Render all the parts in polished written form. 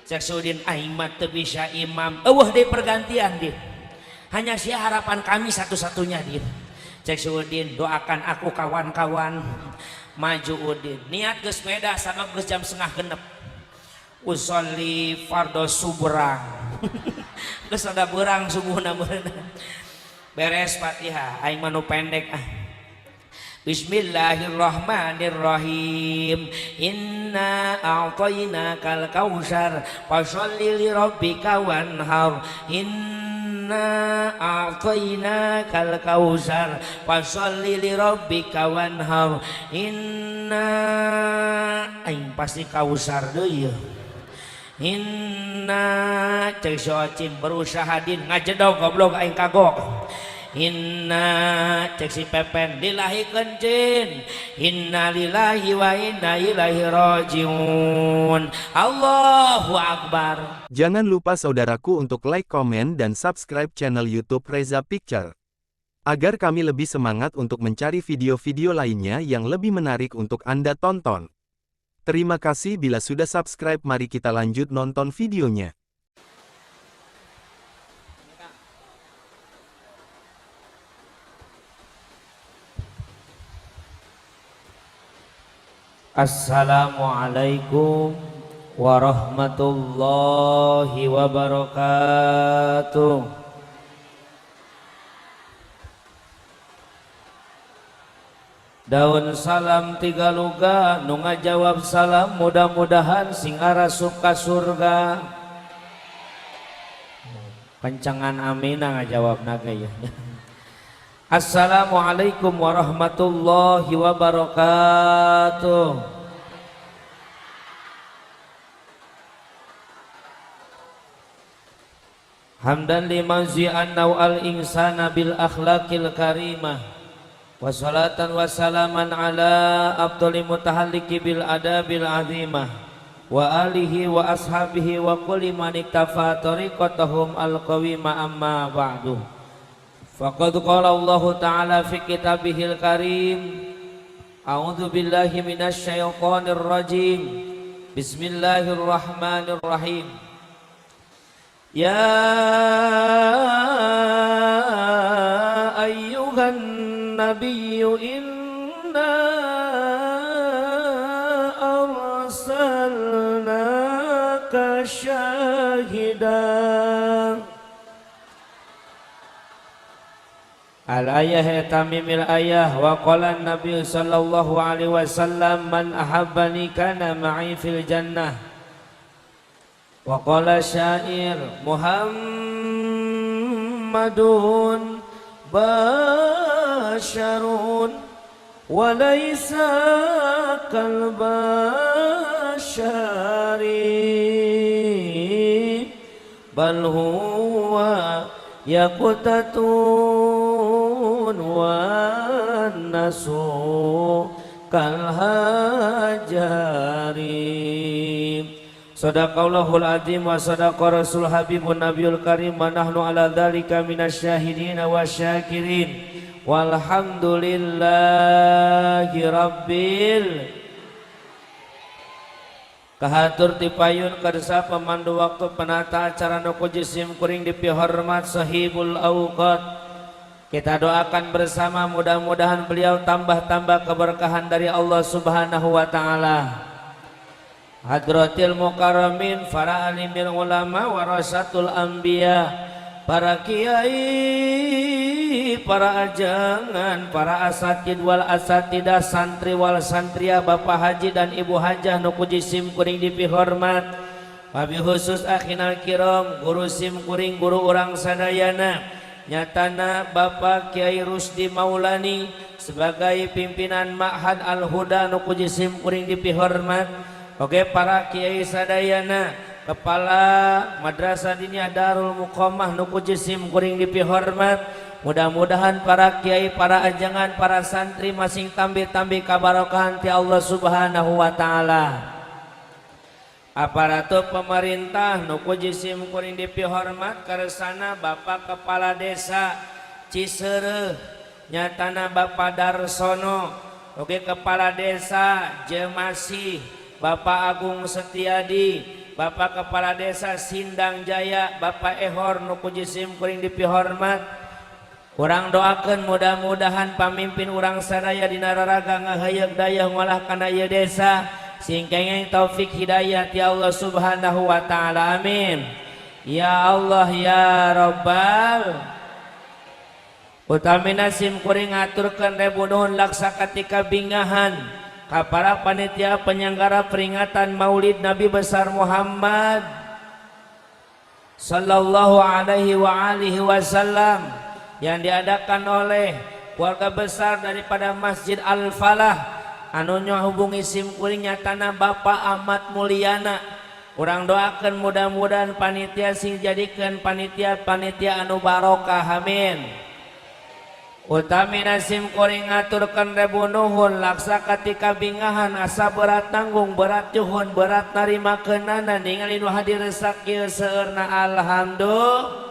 Cek Sudin aing mah teu bisa imam. Eueuh deui pergantian Din. Hanya sia harapan kami satu-satunya Din. Cek Sudin doakan aku kawan-kawan maju Udin. Niat geus sepeda sama geus jam 5:30. Usolli fardhu subrang. Geus ada beurang subuhna beunang. Beres Fatihah aing mah nu pendek ah. Bismillahirrahmanirrahim. Inna a'tainakal kautsar fasholli li rabbika wanhar. Inna a'tainakal kautsar fasholli li rabbika wanhar. Inna aing pasti kausar deui. Inna cek Socim berusaha Din ngajedog goblok aing kagok. Inna cek si Pepen dilahikeun Jin. Inna lillahi wa inna ilaihi rajiun. Allahu Akbar. Jangan lupa saudaraku untuk like, komen, dan subscribe channel YouTube Reza Picture. Agar kami lebih semangat untuk mencari video-video lainnya yang lebih menarik untuk Anda tonton. Terima kasih bila sudah subscribe, mari kita lanjut nonton videonya. Assalamualaikum warahmatullahi wabarakatuh. Daun salam tiga luga nu ngajawab salam mudah-mudahan sing arasup ka surga. Kencangan amina ngajawabna ge ya. Assalamualaikum warahmatullahi wabarakatuh. Hamdan liman zi'anna al insana bil akhlaqil karimah. Wassalatan wassalaman ala abdali mutahalliki bil adabil azimah. Wa alihi wa ashabihi wa kulli man iktafa tariqatahum al-qawima amma ba'du. Faqad qala Allah Ta'ala fi kitabihil karim. A'udzu billahi minasy syaithanir rajim. Bismillahirrahmanirrahim. Ya ayyuhan nabiyyu inna arsalnaka syahidan. Al-ayah tamimil ayah wa qala an-nabiy sallallahu alaihi wasallam man ahabbani kana ma'i fil jannah. Wa qala syair Muhammadun basyarun wa laysa kal basyari bal huwa yaqutatun wa nasu kal hajari. Sadaqallahul azim wa sadaqa rasul habibun nabiyul karim wa nahnu ala dzalika minasyahidin wa syakirin walhamdulillahi rabbil. Kahatur tipayun kersa pemandu waktu penata acara nuku jisim kuring dipihormat sahibul awqat. Kita doakan bersama mudah-mudahan beliau tambah-tambah keberkahan dari Allah subhanahu wa ta'ala. Hadratil mukarramin, para alimil ulama, warasatul anbiya, para kiai, para ajangan, para asatid wal asatidah, santri wal santria, bapak haji dan ibu hajah nuku jisim kuring dipihormat. Wabi khusus akhinal kiram, guru sim kuring guru urang sadayana, nyatana Bapak Kiai Rusdi Maulani sebagai pimpinan Ma'had Al-Huda nuku jisim kuring dipihormat. Oke, para kiai sadayana, kepala madrasah diniyah Darul Muqamah nuku jisim kuring dipihormat. Mudah-mudahan para kiai, para ajangan, para santri masing tambi-tambi kabarokahan ti Allah subhanahu wa ta'ala. Aparatur pemerintah nuku jisim kuring dipihormat karesana Bapak Kepala Desa Ciseureuh nyatana Bapak Darsono. Oke, Kepala Desa Jemasi Bapak Agung Setiadi, Bapak Kepala Desa Sindang Jaya, Bapak Ehor nuku jisim kuring dipihormat. Urang doakeun mudah-mudahan pamimpin urang sadaya dina raraga ngahayeuk daya ngolah kana ieu desa sing kenging taufik hidayah ti Allah Subhanahu wa taala. Amin. Ya Allah ya Rabbal utamina sim kuring ngaturkeun rebu nuhun laksa katika bingahan ka para panitia penyelenggara peringatan Maulid Nabi besar Muhammad sallallahu alaihi wa alihi wasallam yang diadakan oleh keluarga besar daripada Masjid Al-Falah anu hubungi sim kuring nyatana Bapak Ahmad Mulyana. Urang doakeun mudah-mudahan panitia sing jadikeun panitia anu barokah. Amin. Utamina sim kuring ngaturkeun rebu nuhun laksa katika bingahan asa berat tanggung berat juhun berat narimakeunana ningali nu hadir sakieu seueurna. Alhamdulillah.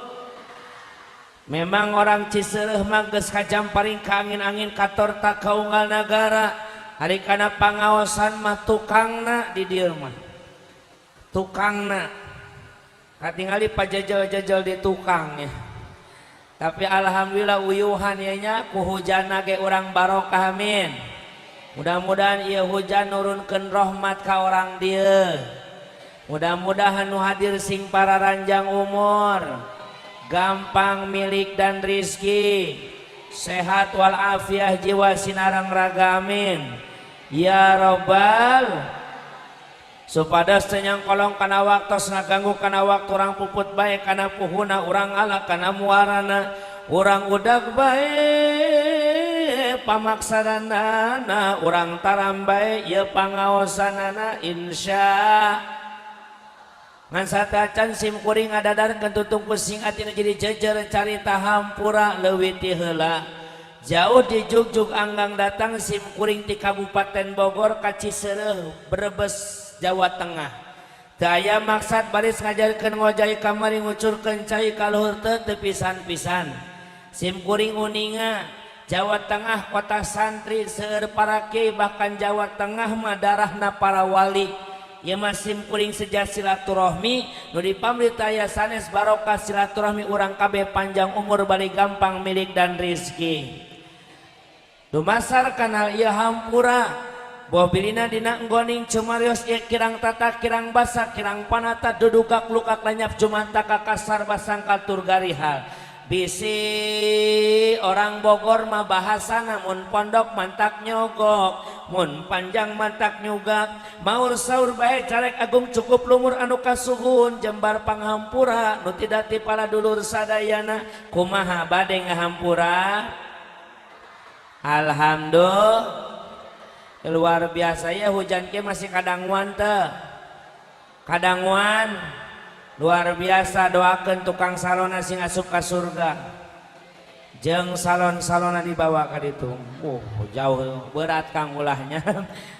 Memang orang Cisereh mah geus kajamparing ka angin-angin katorta kaunggal nagara. Hari kana pangaosan mah tukangna di dieu mah. Tukangna. Katingali pajajal-jajal di tukangnya. Tapi alhamdulillah uyuhan ieu nya ku hujanna ge urang barokah. Amin. Mudah-mudahan ieu hujan nurunkeun rahmat ka orang dieu. Mudah-mudahan nu hadir sing para ranjang umur, gampang milik dan rizki, sehat walafiah jiwa sinarang raga. Amin ya Rabbal. Supados tenyang kolong kana waktos ngaganggu kana waktu orang puput bae kana puhuna urang ala kana muarana urang udag bae pamaksanana urang taram bae ieu pangaosanana insya ngan satacan sim kuring ngadadarkeun tutung pusing atina jadi jejer carita hampura leuwih ti heula. Jauh di jugjug anggang datang sim kuring ti Kabupaten Bogor ka Cisereh Brebes Jawa Tengah. Teu aya maksad baris ngajarkeun ngojai kamari ngucurkeun cai ka luhur teu pisan-pisan. Sim kuring uninga Jawa Tengah kota santri seueur para kiai bahkan Jawa Tengah mah darahna para wali. Ya masih kuring sejak silaturahmi nu dipamrintah sanes barokah silaturahmi urang kabeh panjang umur bari gampang milik dan rizki. Dumasar kana ieu hampura bobilina dina enggoning cumarios ieu kirang tata kirang basa kirang panata dudugak lukak lanyap jumanta ka kasar basang katur garihal. Bisi orang Bogor mah bahasana mun pondok mantak nyogok, mun panjang mantak nyugak, maur saur bae carek agung cukup lumur anu kasuhun jembar panghampura nu tidak ti para dulur sadayana kumaha bade ngahampura. Alhamdulillah luar biasa ya hujan ke masih kadangwan teu kadangwan. Luar biasa doakeun tukang salona sing asup ka surga jeung salon-salona dibawa ka ditu. Jauh berat kang ulahnya.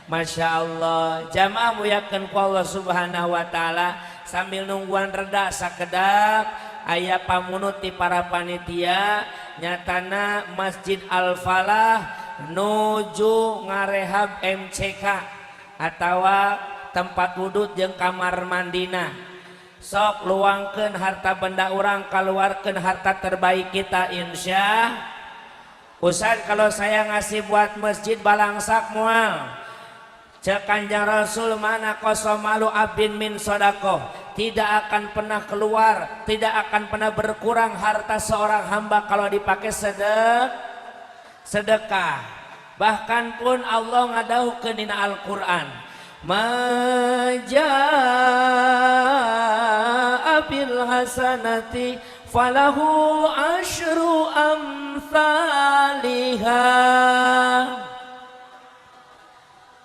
Masya Allah. Jamaah muyakeun ku Allah Subhanahu wa taala sambil nungguan reda sakedak aya pamunut ti para panitia nyatana Masjid Al-Falah nuju ngarehab MCK atawa tempat wudhu jeung kamar mandina. Sok luangkeun harta benda orang keluarkeun harta terbaik kita insya. Ustaz kalau saya ngasih buat masjid balangsak mual cek Kanjeng Rasul mana kosomalu abdin min sodakoh, tidak akan pernah keluar, tidak akan pernah berkurang harta seorang hamba kalau dipakai sedekah. Bahkan pun Allah ngadaukeun dina Al-Qur'an maja'a bil hasanati falahu asyru amsalihha.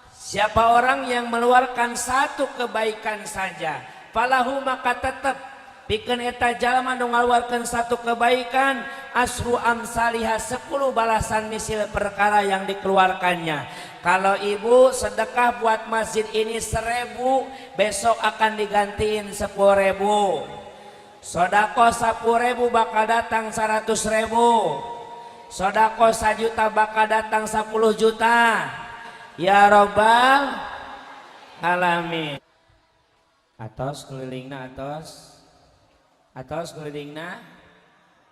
Siapa orang yang mengeluarkan satu kebaikan saja, falahu maka tetap pikeun eta jalma nu ngaluarkeun satu kebaikan asyru amsalihha 10 balasan misil perkara yang dikeluarkannya. Kalau ibu sedekah buat masjid ini 1000, besok akan digantiin 10.000. Sodako 10.000 bakal datang 100.000. Sodako 1 juta bakal datang 10 juta. Ya Rabbal Alamin. Atos kelilingna atos kelilingna.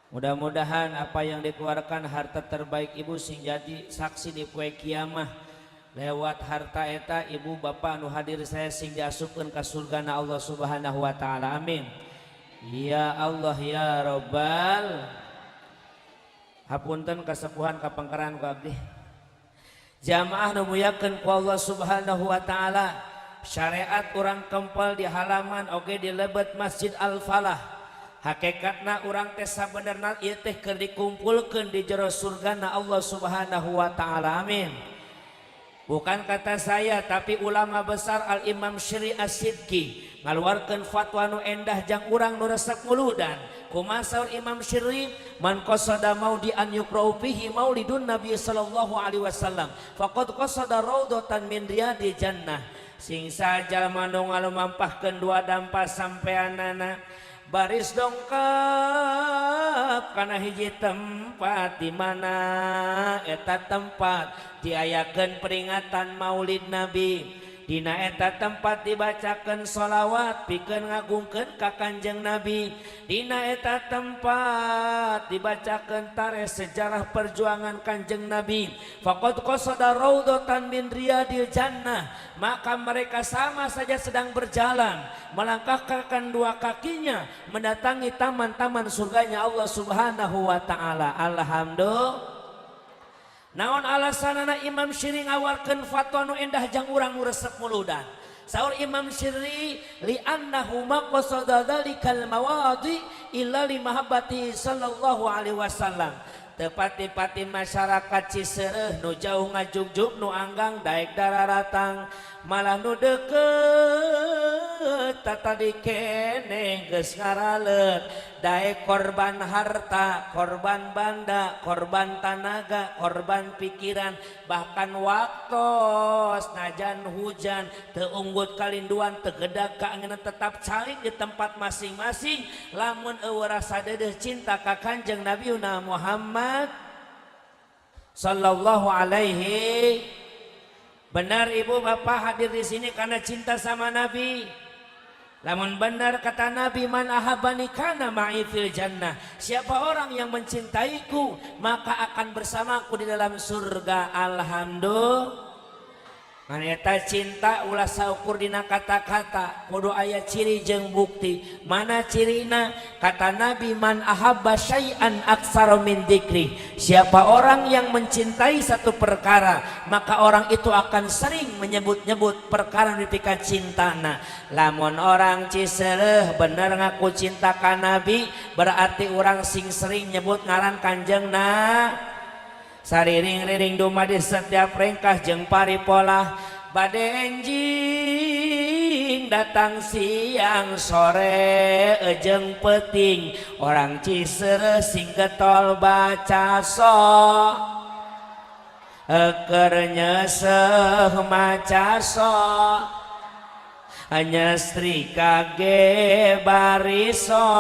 Mudah-mudahan apa yang dikeluarkan harta terbaik ibu sing jadi saksi di poe kiamah lewat harta eta ibu bapak anu hadir saya sing diasupkeun ka surgana Allah Subhanahu wa taala. Amin. Ya Allah ya Rabbal. Hapunten kasepuhan kapangkaran ku abdi. Jamaah nu muyakeun ku Allah Subhanahu wa taala. Syariat urang kempel di halaman oge di lebet Masjid Al-Falah. Hakikatna urang teh sabenerna ieu teh keur dikumpulkeun di jero surgana Allah Subhanahu wa taala. Amin. Bukan kata saya tapi ulama besar Al-Imam Syri As-Sidki ngaluarkeun fatwa nu endah jang urang nu resep muludan. Kumaha saur Imam Syri, man qasada maudi an yuqra'u fihi maulidun Nabi sallallahu alaihi wasallam faqad qasada raudhatan min riyadil jannah. Sing sajalma nu ngalumampahkeun dua dampas sampeanana baris dongkap kana hiji tempat di mana eta tempat diayakeun peringatan Maulid Nabi. Dina eta tempat dibacakeun sholawat pikeun ngagungkeun ka Kanjeng Nabi. Dina eta tempat dibacakeun tarikh sejarah perjuangan Kanjeng Nabi. Faqad qasada raudhatan min riyadil jannah. Maka mereka sama saja sedang berjalan melangkahkan dua kakinya mendatangi taman-taman surganya Allah Subhanahu wa taala. Alhamdulillah. Naon alasanana Imam Syiri ngawarkeun fatwa nu endah jang urang nu resep muludan. Saur Imam Syiri li annahu maqsada dzalikal mawadi illa li mahabbati sallallahu alaihi wasallam. Tepati-pati masyarakat Ciseureuh nu jauh ngajugjug nu anggang daek dararatang malah nu deukeut tadi keneh geus ngaraleut daek korban harta, korban banda, korban tanaga, korban pikiran, bahkan waktos najan hujan teu unggut kalinduan teu gedag kaangeunna tetap calik di tempat masing-masing lamun eueuh rasa deudeuh cinta ka Kanjeng Nabiuna Muhammad sallallahu alaihi. Benar ibu bapak hadir di sini karena cinta sama Nabi. Lamun benar kata Nabi, man ahabani kana ma'i fil jannah. Siapa orang yang mencintaiku maka akan bersamaku di dalam surga. Alhamdulillah. Maneta cinta ulah saukur dina kata-kata kudu aya ciri jeung bukti. Mana cirina? Kata Nabi, man ahabba syai'an aksara min dzikri. Siapa orang yang mencintai satu perkara maka orang itu akan sering menyebut-nyebut perkara dipika cintana. Lamun orang Ciseureuh bener ngaku cinta ka Nabi berarti orang sing sering nyebut ngaran Kanjengna. Sariring-riring dumadi setiap ringkah jeung paripolah bade enjing datang siang sore jeung peuting orang Ciseureuh sing getol baca so keur nyeseuh maca so nyestrika ge bariso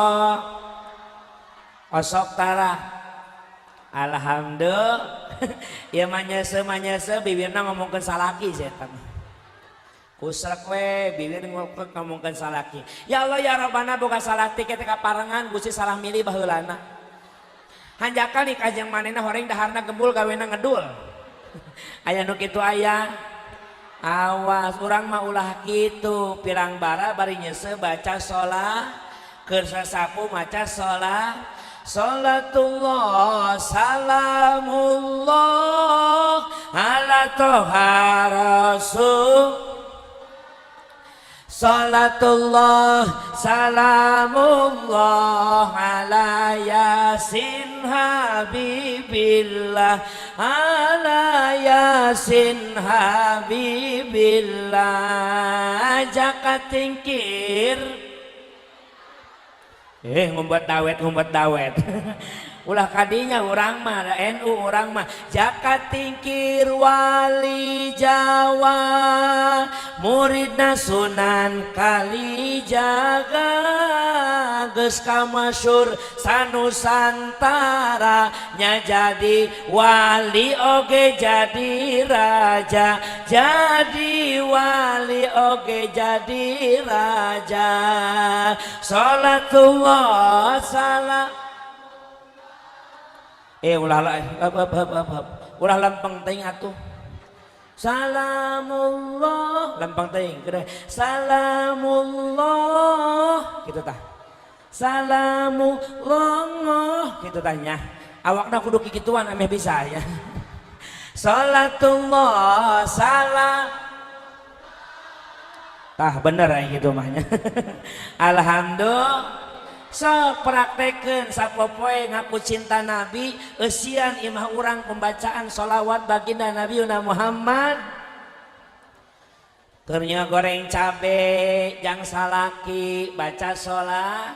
osok tara. Alhamdulillah. Ya manyese bibirna ngomongkeun salaki setan. Kusrek we bibir ngomongkeun salaki. Ya Allah ya Rabbana boga salaki kita kaparengan Gusti salah milih baheulana. Hanjakan nih kajeng manehna horeng daharna gembul gawena ngedul. Aya nu kitu aya. Awas urang mah ulah kitu pirang bara bari nyeseu baca sholat keur sasapu maca sholat. Salatullah salamullah ala toha rasul. Salatullah salamullah ala yasin habibillah ala yasin habibillah jakat tingkir. Ngumbat dawet ulah kadinya urang mah NU urang mah jakat tingkir wali Jawa muridna Sunan Kalijaga geus kamasyur sanusantara nya jadi wali oge jadi raja jadi wali oge jadi raja salatullah salam ulah lempeng teuing atuh salamullah lempeng teuing kedah salamullah kitu tah salamullah kitu tanya awakna kudu kikituan ameh bisa ya salatullah salam tah bener ya gitu mahnya alhamdulillah sok praktekeun sapopoe ngaku cinta Nabi eusian imah urang pembacaan sholawat baginda Nabi Muhammad ternya goreng cabe jang salaki baca sholat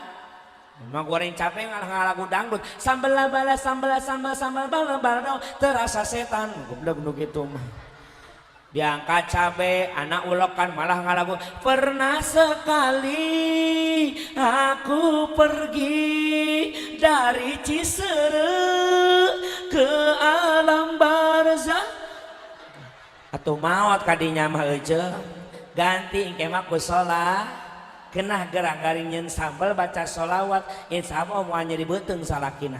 mah goreng cabe ngalah lagu dangdut sambal bala sambal bala terasa setan goblok nu kitu mah diangkat cabe anak ulekan malah ngalagu pernah sekali aku pergi dari Ciseure ke alam barzah atuh maot kadinya mah euceung ganti engke mah ku sholat kenah gerang garingeun sambal baca sholawat insyaallah moal nyeri beuteung salakina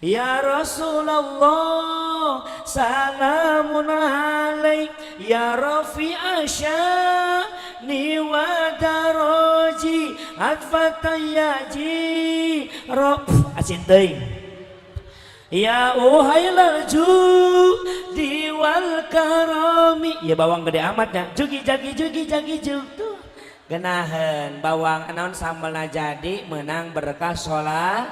ya Rasulullah salamun alaik ya rafi'a sya'ni wa daraji atfatayaji rob asin teuing ya uhailal judi wal karami ya bawang gede amatnya jugi jagi jug tuh genaheun bawang naon sambalna jadi menang berkah sholat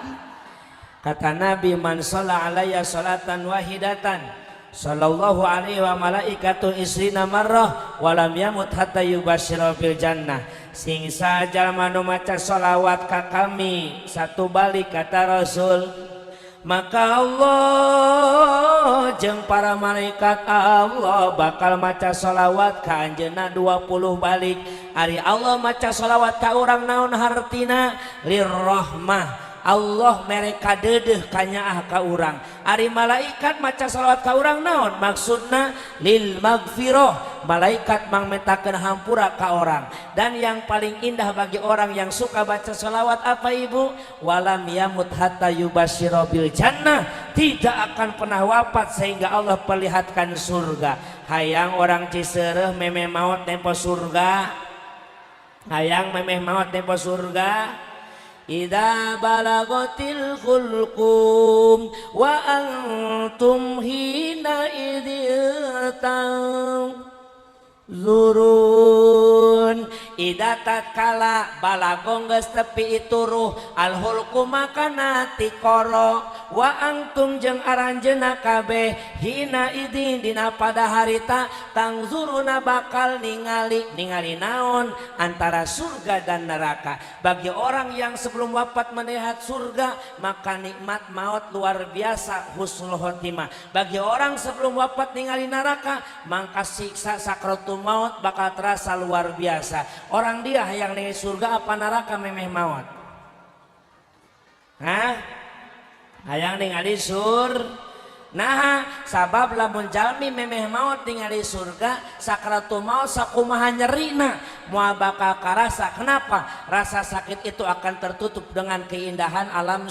kata Nabi man shalla alayya sholatan wahidatan sallallahu alaihi wa malaikatu isrina marrah walam yamut hatta yubashshira bil jannah sing saja manu maca sholawat ka kami satu balik kata Rasul maka Allah jeung para malaikat Allah bakal maca sholawat ka anjeunna 20 balik ari Allah maca sholawat ka urang naon hartina lirrahmah Allah mereka dedeh kanyaah ka urang ari malaikat maca sholawat ka urang naon maksudna lil magfirah malaikat mangmetakeun hampura ka orang dan yang paling indah bagi orang yang suka baca sholawat apa ibu walam yamut hatta yubashshira bil jannah tidak akan pernah wafat sehingga Allah perlihatkan surga hayang orang Ciseureuh memeh maot tempo surga hayang memeh maot tempo surga idza balagatil khulqum wa antum hina zurun ida tatkala balagong geus tepi itu ruh alhulku makana tikoro wa antum jeung aranjeuna kabeh hina idin dina pada harita tangzuruna bakal ningali naon antara surga dan neraka bagi orang yang sebelum wafat melihat surga maka nikmat maut luar biasa husnul khotimah bagi orang sebelum wafat ningali neraka maka siksa sakratul maut bakal terasa luar biasa orang dia yang ningali surga apa neraka memeh maut hayang ningali nah sabab lamun jalmi memeh maut ningali surga sakratul maut sakumaha nyerina moal bakal karasa kenapa rasa sakit itu akan tertutup dengan keindahan alam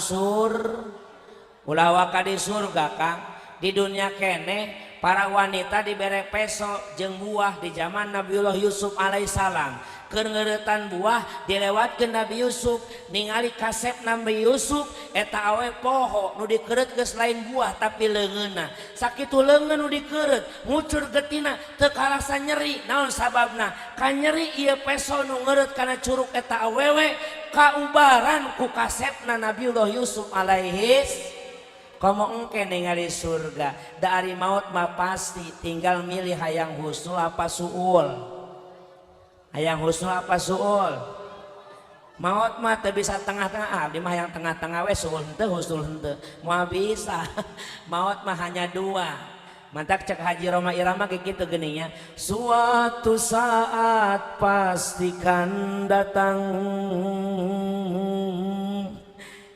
ulah waka di surga Kang di dunia kene para wanita dibere peso jeung buah di zaman Nabiullah Yusuf alaihissalam keur ngeuretan buah dilewatkeun Nabi Yusuf ningali kasep Nabi Yusuf eta awe poho nu dikeureut geus lain buah tapi leungeunna sakitu leungeun nu dikeureut ngucur getina teu karasa nyeri naon sababna ka nyeri ieu peso nu ngeureut kana curug eta awewe kaubaran ku kasepna Nabiullah Yusuf alaihis komo engke ningali surga da ari maut mah pasti tinggal milih hayang husnul apa suul hayang husnul apa suul maut mah teu bisa tengah-tengah abdi mah yang tengah-tengah we suul henteu husnul henteu moal bisa maut mah hanya dua mantak cek Haji Roma Irama kayak gitu geuning nya suatu saat pastikan datang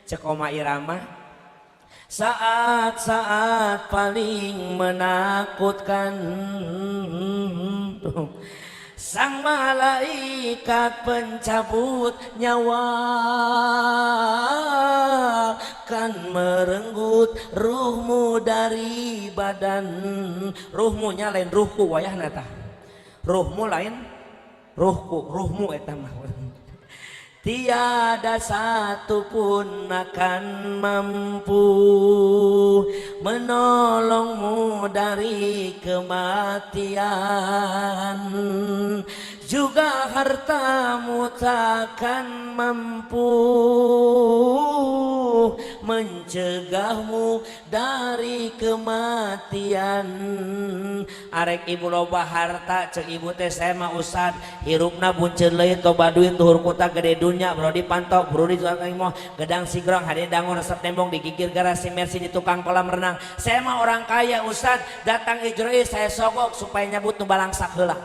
cek Oma Irama. Saat-saat paling menakutkan, sang malaikat pencabut nyawa kan merenggut ruhmu dari badan. Ruhmunya lain ruhku wayah nata, ruhmu lain ruhku, ruhmu eta mah. Tiada satu pun akan mampu menolongmu dari kematian, juga hartamu takkan mampu mencegahmu dari kematian. Arek ibu loba harta cek ibu teh saya mah usad hirupna bunceun leuit loba duit tuhur kuta gede dunya bro dipantok bro di moh gedang sigrong hade dangun resep tembong digigir garasi mercy di tukang kolam renang. Saya mah orang kaya usad, datang ijroi saya sogok supaya nyabut nu balangsak heula.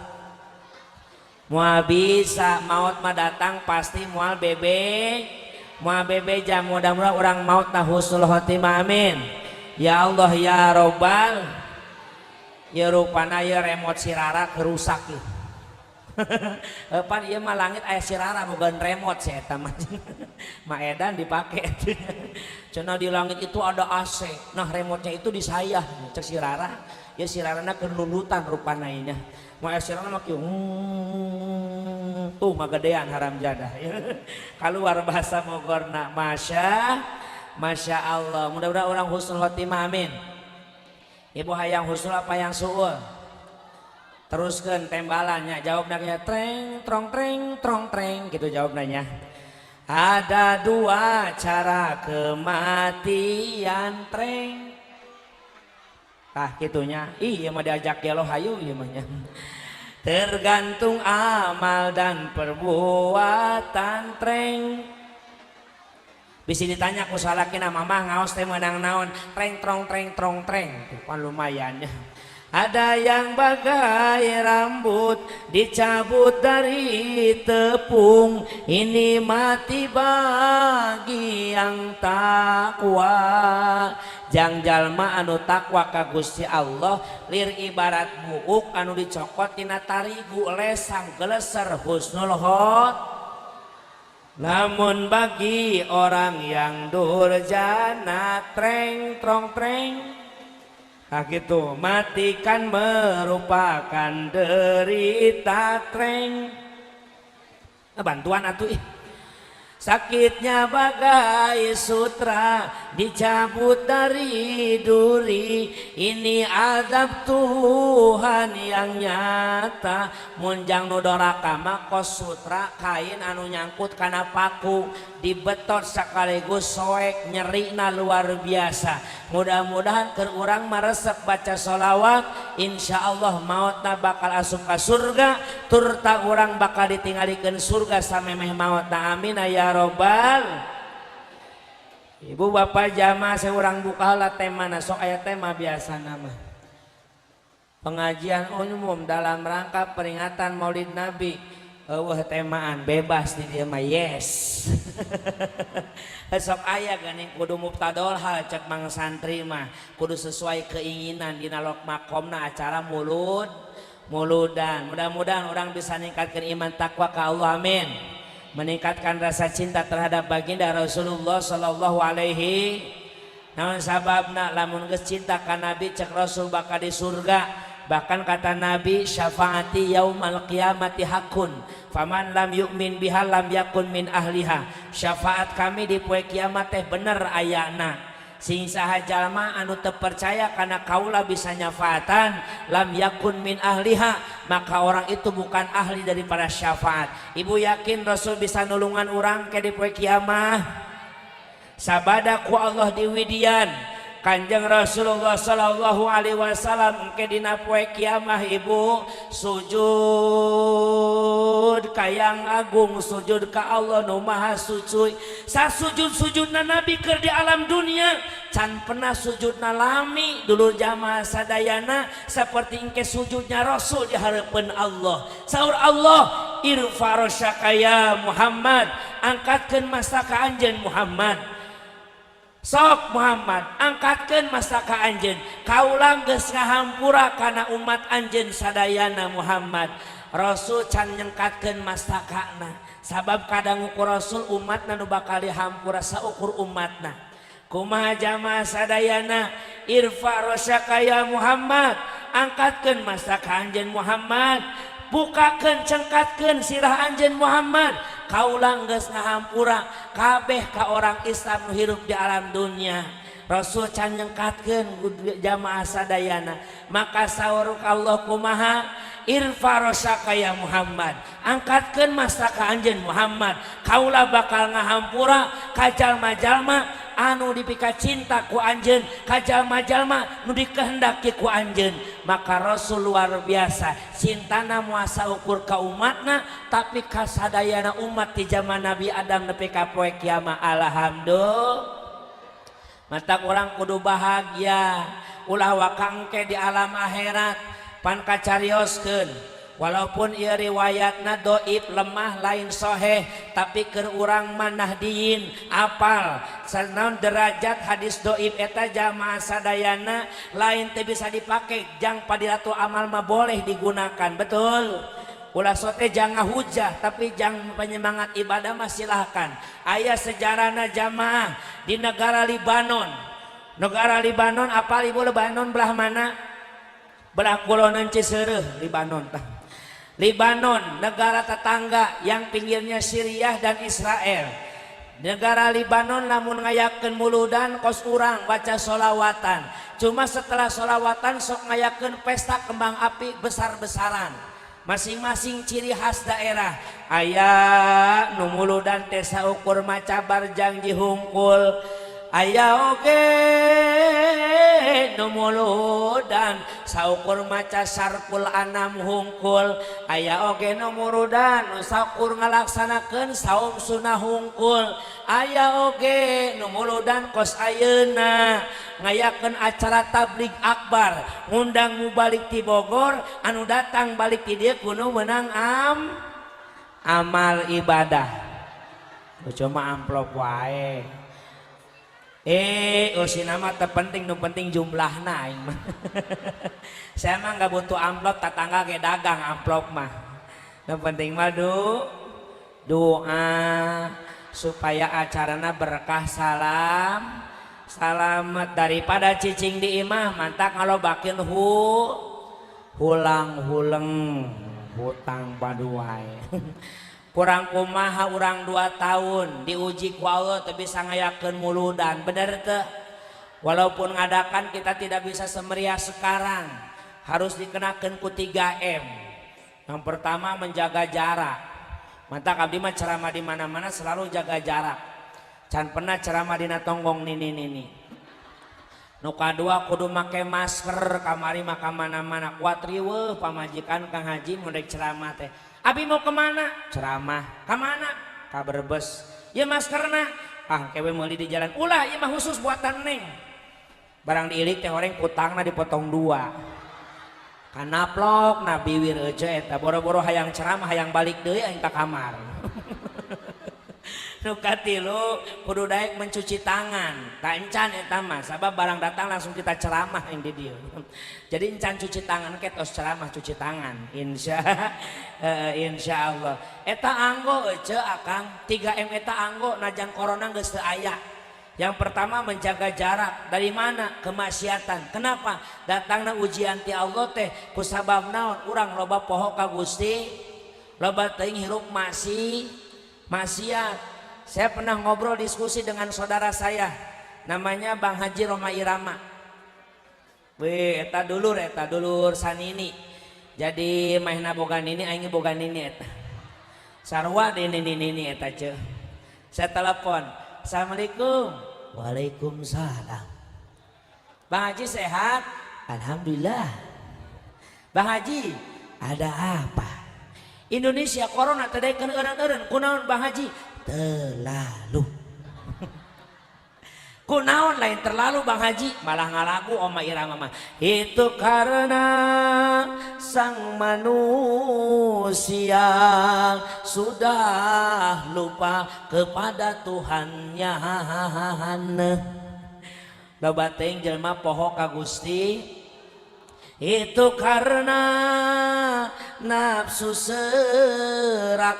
Moal bisa maut mah datang pasti moal bebe, moal bebe jam mudah-mudahan orang maut nah husnul khotimah amin. Ya Allah ya Robbal, ya rupana ya remote sirara kerusak ya. Pan ieu mah langit aya sirara bukan remote saya eta mah. Maedan dipake. Cenah di langit itu ada AC. Nah remote-nya itu di saya cek sirara. Ya sirarana kelulutan rupana ieu. Mau sirana mah kieu. Tuh magadean haram jadah. Keluar bahasa Bogorna. Masya Allah. Mudah-mudahan orang husnul khotimah amin. Ibu hayang husnul apa yang suul? Teruskan tembalannya. Jawabnya kayak treng trong treng gitu jawabnya. Ada dua cara kematian treng. Gitunya. Iya mah diajak gelo hayu iya mah. Tergantung amal dan perbuatan treng. Bisa ditanya ku salakina mamah ngaos teh meunang naon treng trong treng pan lumayan ya. Ada yang bagai rambut dicabut dari tepung, ini mati bagi yang takwa. Jang jalma anu takwa ka Gusti Allah lir ibarat buuk anu dicokot tina tarigu lesang geleser husnul khot. Namun bagi orang yang durjana treng trong treng gitu mati kan merupakan derita treng. Bantuan atuh sakitnya bagai sutra dicabut dari duri, ini azab Tuhan yang nyata. Munjang nu doraka mah kos sutra kain anu nyangkut kana paku dibetot sekaligus soek nyerina luar biasa. Mudah-mudahan keur urang maresep baca sholawat insyaallah mautna bakal asup ka surga turta urang bakal ditinggalikeun surga samemeh mautna amin ya Robbal. Ibu bapak jamaah saya urang buka heula temana sok aya tema biasa nama pengajian umum dalam rangka peringatan Maulid Nabi. Temaan bebas di dia mah yes. Sok aya geuning kudu mubtadol hal cek mang santri mah kudu sesuai keinginan dina lok makomna acara muludan. Mudah-mudahan orang bisa ningkatkan iman takwa ka Allah amin. Meningkatkan rasa cinta terhadap baginda Rasulullah sallallahu alaihi naon sababna lamun geus cinta ka Nabi cek Rasul bakal di surga. Bahkan kata Nabi syafaati yaumal qiyamati hakun faman lam yu'min biha lam yakun min ahliha. Syafaat kami di poe kiamat teh bener ayana. Sing saha jalma anu teu percaya kana kaula bisa nyafaatan lam yakun min ahliha maka orang itu bukan ahli daripada syafaat. Ibu yakin Rasul bisa nulungan orang ke di poe kiamat? Sabada ku Allah di widian Kanjeng Rasulullah sallallahu alaihi wasallam engke dina poe kiamah ibu sujud kayang agung sujud ka Allah nu maha suci. Sasujud-sujudna Nabi keur di alam dunia can pernah sujudna lami dulur jamaah sadayana seperti engke sujudnya Rasul di hareupeun Allah. Saur Allah irfa rasyaka ya Muhammad, angkatkeun masa ka anjeun Muhammad. Sok Muhammad angkatkeun mastaka anjeun kaulang geus ngahampura kana umat anjeun sadayana Muhammad. Rasul can nyengkatkeun mastakana sabab kadang ukur Rasul umatna nu bakal dihampura saukur umatna. Kumaha jamaah sadayana irfa rasyaka ya Muhammad angkatkeun mastaka anjeun Muhammad bukakeun cengkatkeun sirah anjeun Muhammad kaulang geus ngahampura kabeh ka orang Islam nu hirup di alam dunia. Rasul can nyengkatkeun jamaah sadayana maka saur Allah kumaha irfa rasyaka ya Muhammad angkatkeun mastaka anjeun Muhammad kaula bakal ngahampura ka jalma-jalma anu dipika cinta ku anjeun ka jalma-jalma nu dikehendaki ku anjeun. Maka Rasul luar biasa cintana muasa ukur ka umatna tapi ka sadayana umat di zaman Nabi Adam nepi ka poe kiamat. Alhamdulillah mata orang kudu bahagia ulah wakangke di alam akhirat pan kacarioskeun walaupun ieu riwayatna dhaif lemah lain sahih tapi keur urang manah diin apal sanaon derajat hadis dhaif eta jamaah sadayana lain teu bisa dipake jang padilatu amal mah boleh digunakan betul. Ulah sote jangan hujah tapi jangan penyemangat ibadah mah silahkan. Aya sejarahna jamaah di negara Libanon. Negara Libanon apa ibu Libanon belah mana? Belah kulonan Ciseureuh Libanon. Libanon negara tetangga yang pinggirnya Syria dan Israel. Negara Libanon namun ngayakeun muludan kos urang baca solawatan. Cuma setelah solawatan sok ngayakeun pesta kembang api besar-besaran. Masing-masing ciri khas daerah aya nu muludan teh saukur maca barjang dihungkul aya oge nu muludan saukur maca sarpul anam hungkul aya oge nu muludan nu saukur ngalaksanakeun saum sunah hungkul aya oge nu muludan kos ayeuna ngayakeun acara tabligh akbar ngundang mubalik ti Bogor anu datang balik ti dieu kudu meunang amal ibadah cuma amplop wae usina mah teu penting nu penting jumlahna aing mah saya mah enggak butuh amplop tatangga ge dagang amplop mah nu penting mah doa supaya acarana berkah salam salamet daripada cicing di imah mantak kalau bakin hulang huleng hutang paduai kurang kumaha urang 2 tahun diuji ku Allah teu bisa ngayakeun muludan bener teu walaupun ngadakan kita tidak bisa semeriah sekarang harus dikenakeun ku 3M. Yang pertama menjaga jarak mantak abdi mah ceramah di mana-mana selalu jaga jarak can pernah ceramah dina tonggong nini nu kadua kudu make masker kamari mah ka mana-mana kuat riweuh pamajikan Kang Haji mun rek ceramah teh abi mau kemana ceramah ka mana ka Brebes ieu maskerna kewe meuli di jalan ulah ieu mah khusus buatan neng barang diilik teh horeng putangna dipotong 2 kanaplok na biwir eueuh eta boro-boro hayang ceramah hayang balik deui aing ka kamar nu katilu kudu daek mencuci tangan tak encan eta mah sabab barang datang langsung kita ceramah yang di dieu jadi encan cuci tangan ke tos ceramah cuci tangan insya Allah eta anggo eueuh akang 3M eta anggo najan corona geus teu aya. Yang pertama menjaga jarak dari mana kemaksiatan. Kenapa datangna ujian ti Allah teh ku sabab naon urang loba poho ka Gusti loba teuing hirup maksiat. Saya pernah ngobrol diskusi dengan saudara saya namanya Bang Haji Roma Irama. Eta dulur sanini. Jadi mahna boga nini aing boga nini eta. Sarua di nini eta ceu. Saya telepon, "Assalamualaikum." "Waalaikumsalam." "Bang Haji sehat?" "Alhamdulillah." "Bang Haji, ada apa?" "Indonesia corona teh daekeun eureun-eureun kunaon Bang Haji?" "Terlalu." Kunaon lain terlalu Bang Haji? Malah ngalagu Oma Irama mah. "Itu karena sang manusia sudah lupa kepada Tuhannya." loba teuing jelema poho ka Gusti itu karena nafsu serakah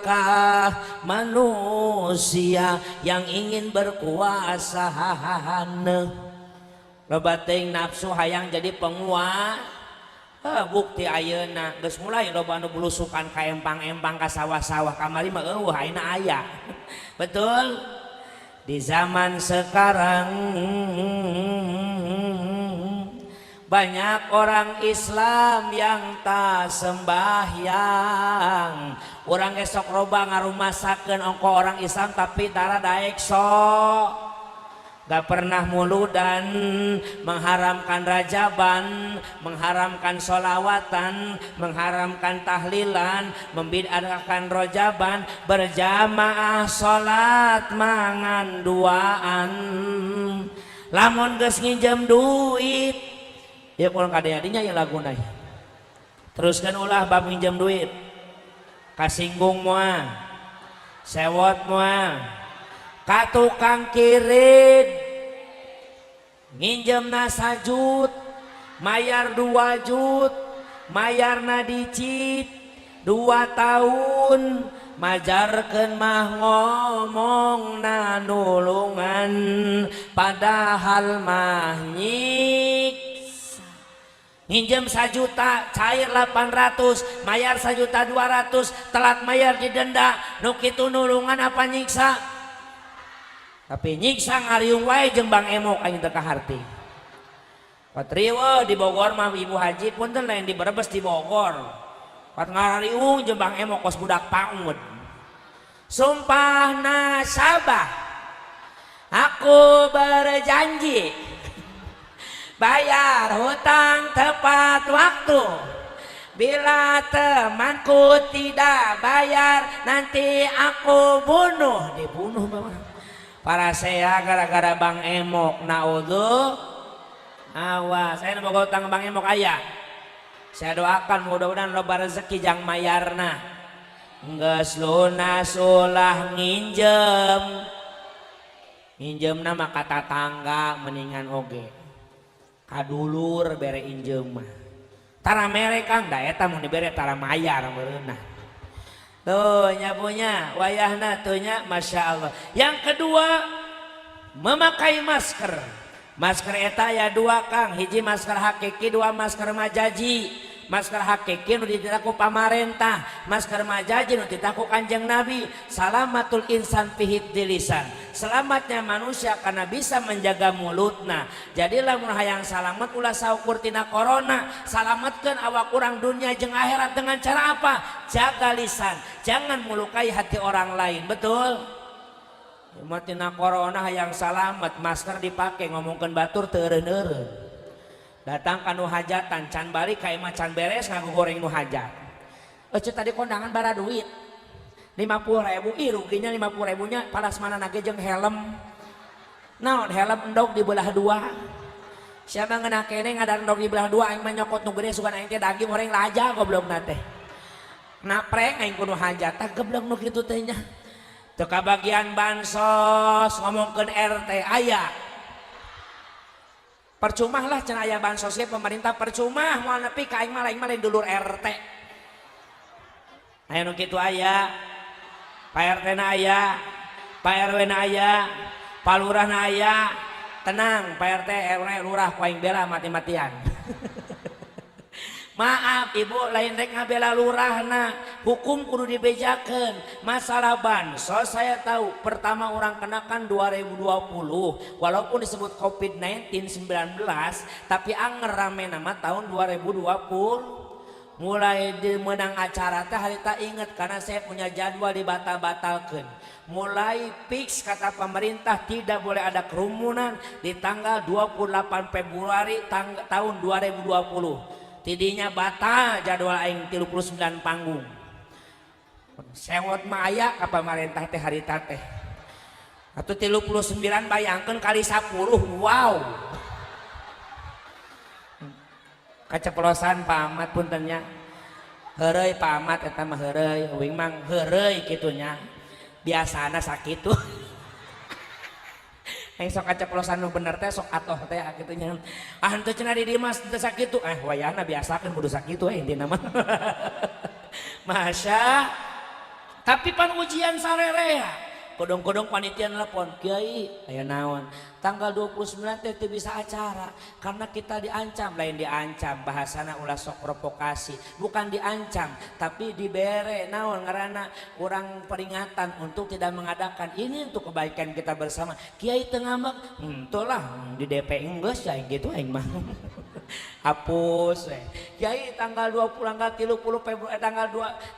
manusia yang ingin berkuasa. Loba teuing nafsu hayang jadi penguasa. Bukti ayeuna geus mulai loba anu belusukan ka empang-empang ka sawah-sawah kamari mah eueuh ayeuna aya. Betul? Di zaman sekarang banyak orang Islam yang tak sembahyang. Orang esok roba ngarumasakeun ongko orang Islam tapi tara daek sok. Gak pernah muludan, mengharamkan rajaban, mengharamkan solawatan, mengharamkan tahlilan, membid'ahkan rojaban, berjamaah sholat mangan duaan. Lamun geus nginjem duit, ya kurang kadang-kadangnya yang lagu naik. Teruskan ulah bab nginjem duit, kasinggung mua, sewot mua, ka tukang kirid nginjem na 1 jut mayar 2 jut mayar na dicit 2 tahun majarkeun mah ngomong na nulungan padahal mah nyiksa. Nginjem 1 juta cair 800 mayar 1.200.000 telat mayar didenda nu kitu nulungan apa nyiksa? Tapi nyiksa ngariung wae jeung Bang Emok aing teu kaharti. Patriwo di Bogor mah Ibu Haji punten lain di Brebes di Bogor. Pat ngariung jeung Bang Emok kos budak paud. Sumpah nasabah aku berjanji bayar hutang tepat waktu. Bila temanku tidak bayar nanti aku bunuh. Dibunuh Bapak. Para saya gara-gara Bang Emok naudzu. Awas, saya boga utang Bang Emok aya. Saya doakan mudah-mudahan loba rezeki jang mayarna. Geus lunas ulah nginjem. Nginjemna mah ka tatangga mendingan oge. Kadulur bere injem mah. Tara mere Kang da eta mun dibere tara mayar meureunna. Tuh nyapunya wayahna tuhnya Masya Allah. Yang kedua memakai masker. Masker eta ya 2 Kang, hiji masker hakiki 2 masker majaji. Masker hakiki nu dititaku pamarentah, masker majaji nu dititaku Kanjeng Nabi. Salamatul insan fihid dilisan. Selamatnya manusia karena bisa menjaga mulutna. Jadilah mun hayang salamet ulah saukur tina corona. Salametkeun awak urang dunia jeung akhirat dengan cara apa? Jaga lisan, jangan melukai hati orang lain. Betul? Tina corona hayang salamet, masker dipake ngomongkeun batur teu eureun-eureun. Datang kanu hajatan can balik ka imah can beres ngaku goreng nu hajat. Ece tadi kondangan bara duit 50.000, ih ruginya 50.000 nya palas mana nage jeung helm. Naon helm endog dibelah 2. Siapa ngena kene ngadar endog dibelah 2 aing mah nyokot nu gede sugan aing teh daging goreng laja goblokna teh. Napreng aing kudu hajat tah geblek nu kitu teh nya. Teu kabagian bansos ngomongkeun RT aya. Percuma lah cenah aya bansos ge pemerintah percuma moal nepi ka aing mah lain dulur RT. Aya nu kitu aya. Pak RT na aya, Pak RW na aya, Pak Lurah na aya. Tenang, Pak RT RW lurah ku aing bela mati-matian. Maaf Ibu lain rek ngabela lurahna, hukum kudu dibejakeun. Masalah bansos saya tahu pertama orang kenakan 2020 walaupun disebut COVID-19 19 tapi anger rame nama tahun 2020. Mulai menang acara teh harita inget karena saya punya jadwal dibatal-batalkeun. Mulai fix kata pemerintah tidak boleh ada kerumunan di tanggal 28 Februari tahun 2020. Tidinya batal jadwal aing 39 panggung. Sewot mah aya ka pamarentah teh harita teh. Atuh 39 bayangkeun kali 10. Wow. Kaceplosan Pak Ahmad puntennya. Heureuy Pak Ahmad eta mah heureuy, euing mang heureuy kitu nya. Biasana sakitu. Aing sok kaceplosan nu bener teh sok atoh teh kitu nya. Ah henteu cenah di dieu mah teu sakitu. Wayahna biasakeun kudu sakitu intina mah. Masya. Tapi pan ujian sarerea. Kodong-kodong panitia nelpon, Kiai, aya naon? Tanggal 29 teh teu bisa acara karena kita diancam, lain diancam, bahasana ulah sok provokasi, bukan diancam, tapi dibere naon ngaranna urang peringatan untuk tidak mengadakan ini untuk kebaikan kita bersama. Kiai teu ngambek, henteu lah di DP geus ya gitu aing mah. Hapus Kiai tanggal 20 tanggal 30 Februari tanggal 1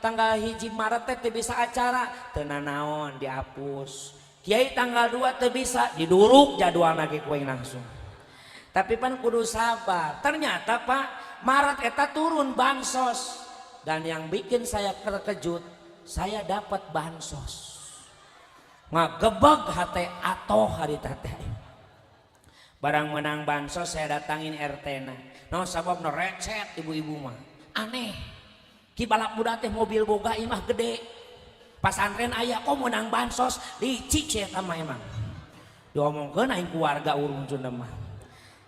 Maret teh bisa acara teu naon dihapus. Kiai tanggal 2 teu bisa diduruk jadwalna ge kuing langsung. Tapi pan kudu sabar. Ternyata Pak Maret eta turun bansos dan yang bikin saya terkejut saya dapat bansos. Ngagebeg hate atoh hari teh. Barang menang bansos saya datangin RT-na. No sababna recet ibu-ibu mah. Aneh. Ki balak budak teh mobil boga imah gede. Pasantren aya kok menang bansos licik sia eta mah emang. Diomongkeun aing keluarga urung Sunda mah.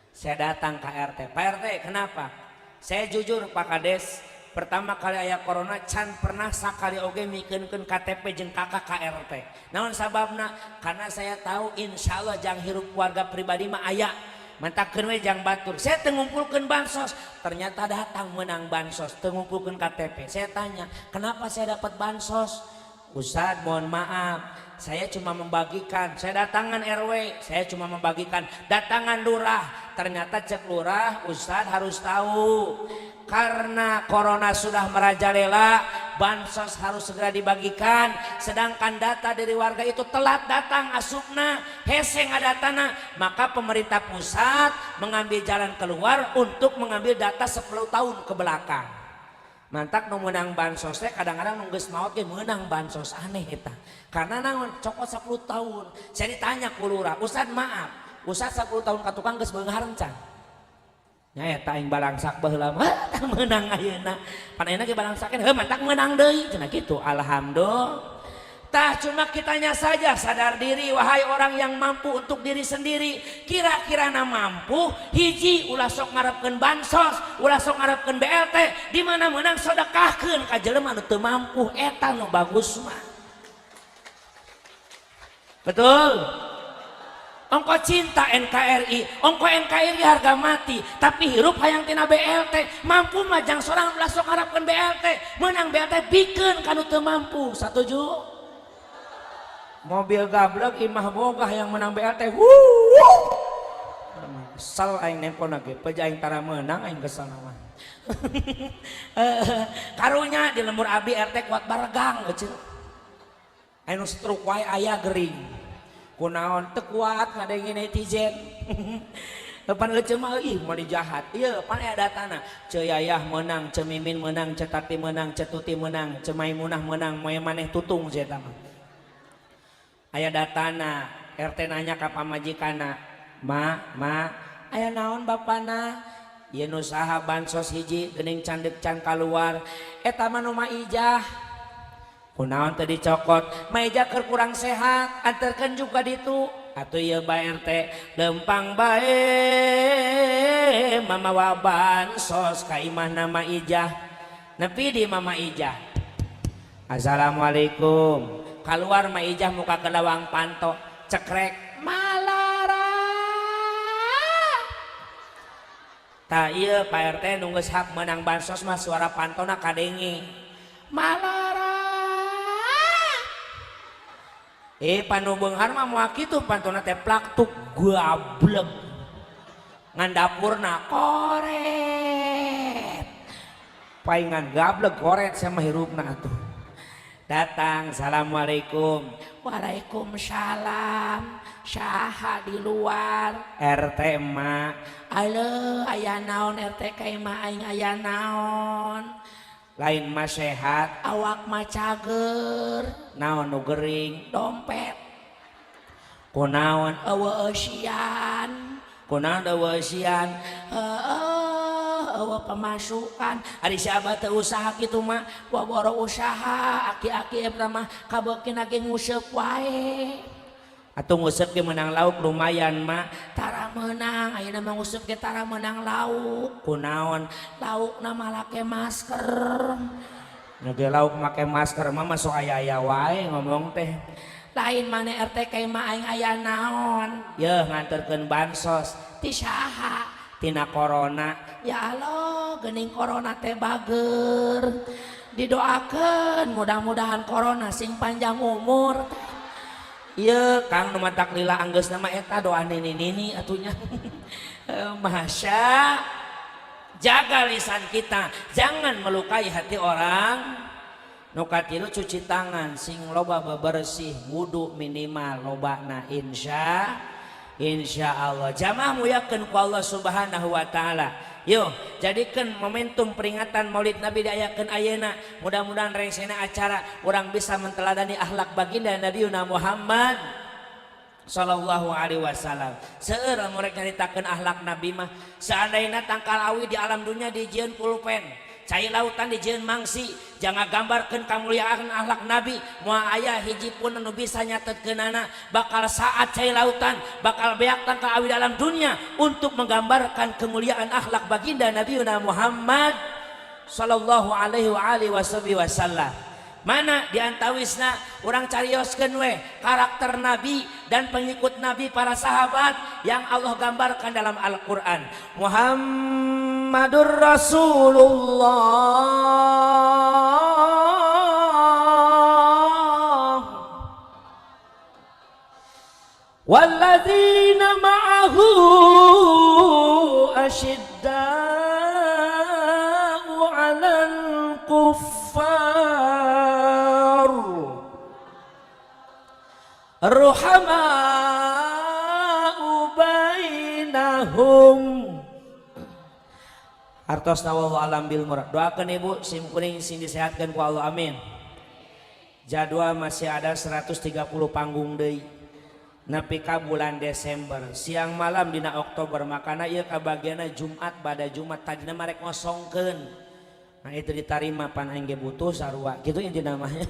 Saya datang ke RT. Pak RT kenapa? Saya jujur Pak Kades, pertama kali aya corona can pernah sakali oge mikeunkeun KTP jeung kakak ka RT. Naon sababna? Karena saya tahu insyaallah jang hirup keluarga pribadi mah aya. Mantakeun we jang batur. Saya teu ngumpulkeun bansos, ternyata datang menang bansos, teu ngumpulkeun KTP. Saya tanya, "Kenapa saya dapat bansos?" "Ustaz, mohon maaf, saya cuma membagikan." Saya datangan RW, saya cuma membagikan. Datangan lurah, ternyata cek lurah, "Ustaz harus tahu, karena corona sudah merajalela, bansos harus segera dibagikan. Sedangkan data dari warga itu telat datang asupna, hese ngadatana. Maka pemerintah pusat mengambil jalan keluar untuk mengambil data 10 tahun ke belakang." Mantak nu menang bansos teh kadang-kadang nu geus maot ge menang bansos, aneh eta. Karena naon cokot 10 tahun. Saya ditanya ku lurah, "Ustaz maaf, Ustaz 10 tahun ka tukang geus beunghar can?" Nya eta aing balangsak baheula mah tah meunang ayeuna. Pan ayeuna ge balangsakeun, "Heuh mantak meunang deui." Cenah kitu. Alhamdulillah. Tah cuma kitanya saja sadar diri wahai orang yang mampu untuk diri sendiri. Kira-kira na mampu hiji ulah sok ngarepkeun bansos, ulah sok ngarepkeun BLT, di mana meunang sedekahkeun ka jelema anu teu mampu, eta nu bagus mah. Betul? Ongko cinta NKRI, ongko NKRI harga mati, tapi hirup hayang tina BLT. Mampu mah jang sorang ulah sok ngarepkeun BLT, meunang BLT bikeun ka nu teu mampu. Satuju? Mobil gablek imah boga yang menang BLT. Kesel aing nelpon lagi, peja aing tara menang aing kesel mah. Karunya di lembur abi RT kuat baregang kecil. Anu stroke wae aya gering. Kunaon teu kuat ngadengin netizen. Depan ece mah ih mau dijahat. Ieu pan aya datana. Ce Yayah menang, Ce Mimin menang, Ce Tati menang, Ce Tuti menang, Ce Maimunah menang, moe maneh tutung sia eta mah. Aya datana, RT nanya ka pamajikana, Ma, aya naon bapana? Ieu nu saha bansos hiji geuning candek can kaluar. Eta mah nu Maijah. Kunaon teu dicokot? Maijah keur kurang sehat, anterkeun juga ditu. Atuh ieu Mbak RT, lempang bae mamawa bansos ka imahna Maijah. Nepi di Mama Ijah. Assalamualaikum. Keluar Maijah muka ke lawang panto cekrek Malara. Tak iya Pak RT nunggu hak menang bansos mah suara pantona kadengi Malara. Panu beunghar mah moal kitu pantona teh plaktuk gablek ngan dapurna koret paingan gablek koret sama hirupna atuh. Datang, assalamualaikum. Waalaikumsalam. Saha di luar? RT emak. Alo, aya naon RT ka emak aing aya naon? Lain mah sehat, awak mah cager. Naon nu gering? Dompet. Kunaon eueuh eusian? Kunaon eueuh eusian? Pemasukan ari siapa teu usaha kitu mah boro usaha aki-aki eta mah kabeukeun ge nguseup wae. Atuh ngusep ge menang lauk lumayan mah tara menang ayeuna mah ngusep ge tara menang lauk kunaon lauk nama lake masker nge lauk make masker mah masuk aya-aya wae ngomong teh lain mane RT kayak mah aing aya naon yeuh nganterkeun bansos ti saha tina corona ya Allah geuning corona teh bager didoakeun mudah-mudahan corona sing panjang umur iya Kang nu matak lila anggeus nama eta doa nini atunya Masya jaga lisan kita jangan melukai hati orang nu katilu cuci tangan sing loba bebersih wudu minimal lobana insya Allah jamaah muyakeun ku Allah Subhanahu wa taala. Yuk jadikan momentum peringatan Maulid Nabi diayakeun ayeuna mudah-mudahan rengsena acara orang bisa menteladani akhlak baginda Nabiuna Muhammad sallallahu alaihi wasallam. Seueur mereka nyaritakeun akhlak Nabi mah seandainya tangkal awi di alam dunia dijieun pulpen cai lautan dijieun mangsi jangan gambarkeun kamuliaan akhlak Nabi moal aya hiji pun anu bisa nyatetkeunana bakal saat cai lautan bakal beak tangkal awi dalam dunia untuk menggambarkan kemuliaan akhlak baginda Nabiuna Muhammad sallallahu alaihi wasallam. Mana diantawisna orang carioskeun we karakter Nabi dan pengikut Nabi para sahabat yang Allah gambarkan dalam Al-Qur'an. Muhammadur Rasulullah walladzina ma'ahu asyidda'u 'alal kuffar ruhama'u bainahum. Hartosna wallahu alam bil murad. Doakeun ibu sim kuring sing disehatkeun ku Allah amin. Jadwal masih ada 130 panggung deui nepi ka bulan Desember siang malam dina Oktober makana ieu kabagianna Jumat bada Jumat tadina marek ngosongkeun. Nah itu diterima pan aing ge butuh sarua gitu inti namanya.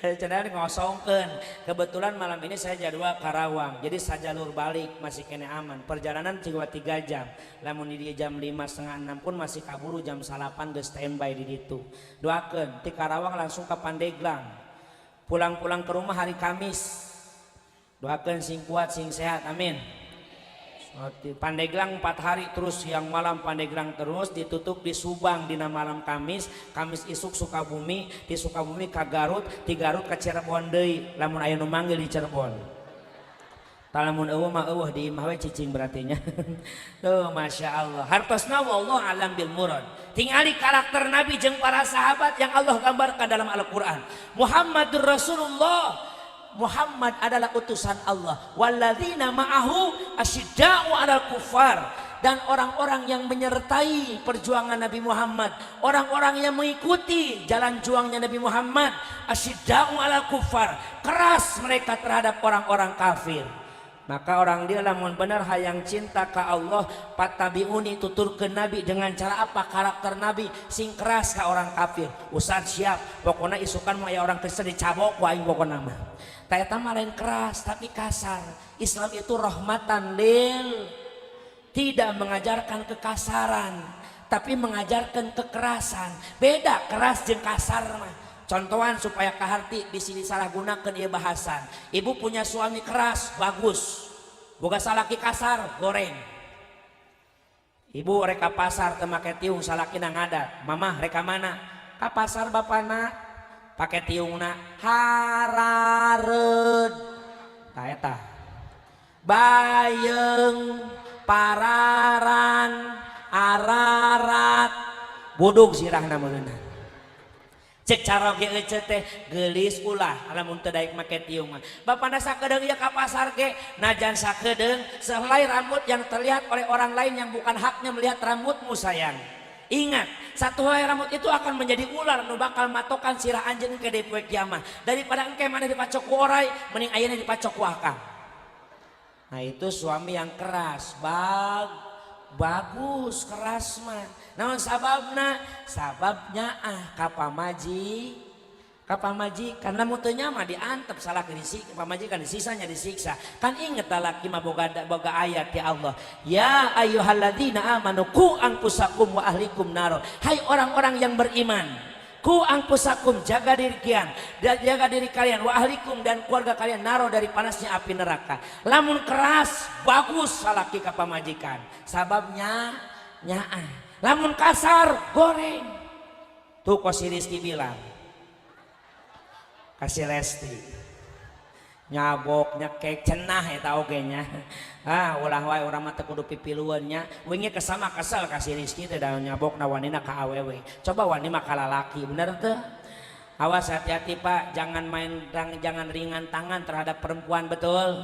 Cenah ngosongkeun. Kebetulan malam ini saya jadwal Karawang. Jadi sajalur balik masih kene aman. Perjalanan cuma 3 jam. Lamun di jam 5:30 pun masih kaburu jam 8 geus standby di ditu. Doakeun ti Karawang langsung ke Pandeglang. Pulang-pulang ke rumah hari Kamis. Doakeun sing kuat sing sehat amin. Pandeglang 4 hari terus siang malam Pandeglang terus ditutup di Subang dina malam Kamis isuk Sukabumi di Sukabumi ka Garut di Garut ka Cirebon deui lamun aya nu manggil di Cirebon talamun eueuh mah eueuh di imah we cicing berarti nya tuh Masya Allah hartosna wallahu alam bil murad tingali karakter Nabi jeung para sahabat yang Allah gambarkan dalam Al-Qur'an. Muhammadur Rasulullah Muhammad adalah utusan Allah. Walladzina ma'ahu asyidda'u 'alal kuffar dan orang-orang yang menyertai perjuangan Nabi Muhammad, orang-orang yang mengikuti jalan juangnya Nabi Muhammad, asyidda'u 'alal kuffar, keras mereka terhadap orang-orang kafir. Maka orang dia lamun benar hayang cinta ka Allah patabiuni tuturkeun Nabi dengan cara apa karakter Nabi sing keras ka orang kafir. Ustaz siap pokoknya isukan mau aya orang Kristen dicabok ku aing pokona mah. Ta eta mah lain keras tapi kasar. Islam itu rahmatan lil tidak mengajarkan kekasaran tapi mengajarkan kekerasan. Beda keras jeung kasar mah. Contohan supaya kaharti bisa disalahgunakan ieu bahasan. Ibu punya suami keras bagus. Boga salaki kasar goreng. Ibu reka pasar teu make tiung salakina ngadat. Mamah reka mana? Ka pasar bapana pake tiungna harareud. Tah eta. Bayeng pararan ararat budug sirahna meunah. Cek cara ge ece teh geulis ulah lamun teu daek make tiung mah. Bapana sakedeung ieu ka pasar ge najan sakedeung sehelai rambut yang terlihat oleh orang lain yang bukan haknya melihat rambutmu sayang. Ingat, satu helai rambut itu akan menjadi ular nu bakal matokan sirah anjeun ke deui poe kiamat. Daripada engke maneh dipacok ku orai, mending ayeuna dipacok ku akang. Nah itu suami yang keras, bagus keras mah. Namun sababna ka pamaji ka pamajikan lamun teu nyama diantep salah disiksa pamajikan disisanya disiksa kan inget lalaki mah boga ayat ya Allah ya ayyuhalladzina amanu qu anfusakum wa ahlikum nar hai orang-orang yang beriman ku anfusakum jaga diri kalian dan jaga diri kalian wa ahlikum dan keluarga kalian naro dari panasnya api neraka lamun keras bagus salaki ka pamajikan sababnya nyaah lamun kasar goreng tuh kosi Rizky bilang kasih Lesti nyabok nyekek cenah eta oge nya ulah wae urang mah teu kudu pipilueun nya wingi kesama kesel kasih Rizky teh da nyabok na wanina ka awewe coba wani mah ka lalaki bener teu awas hati-hati Pak jangan jangan ringan tangan terhadap perempuan betul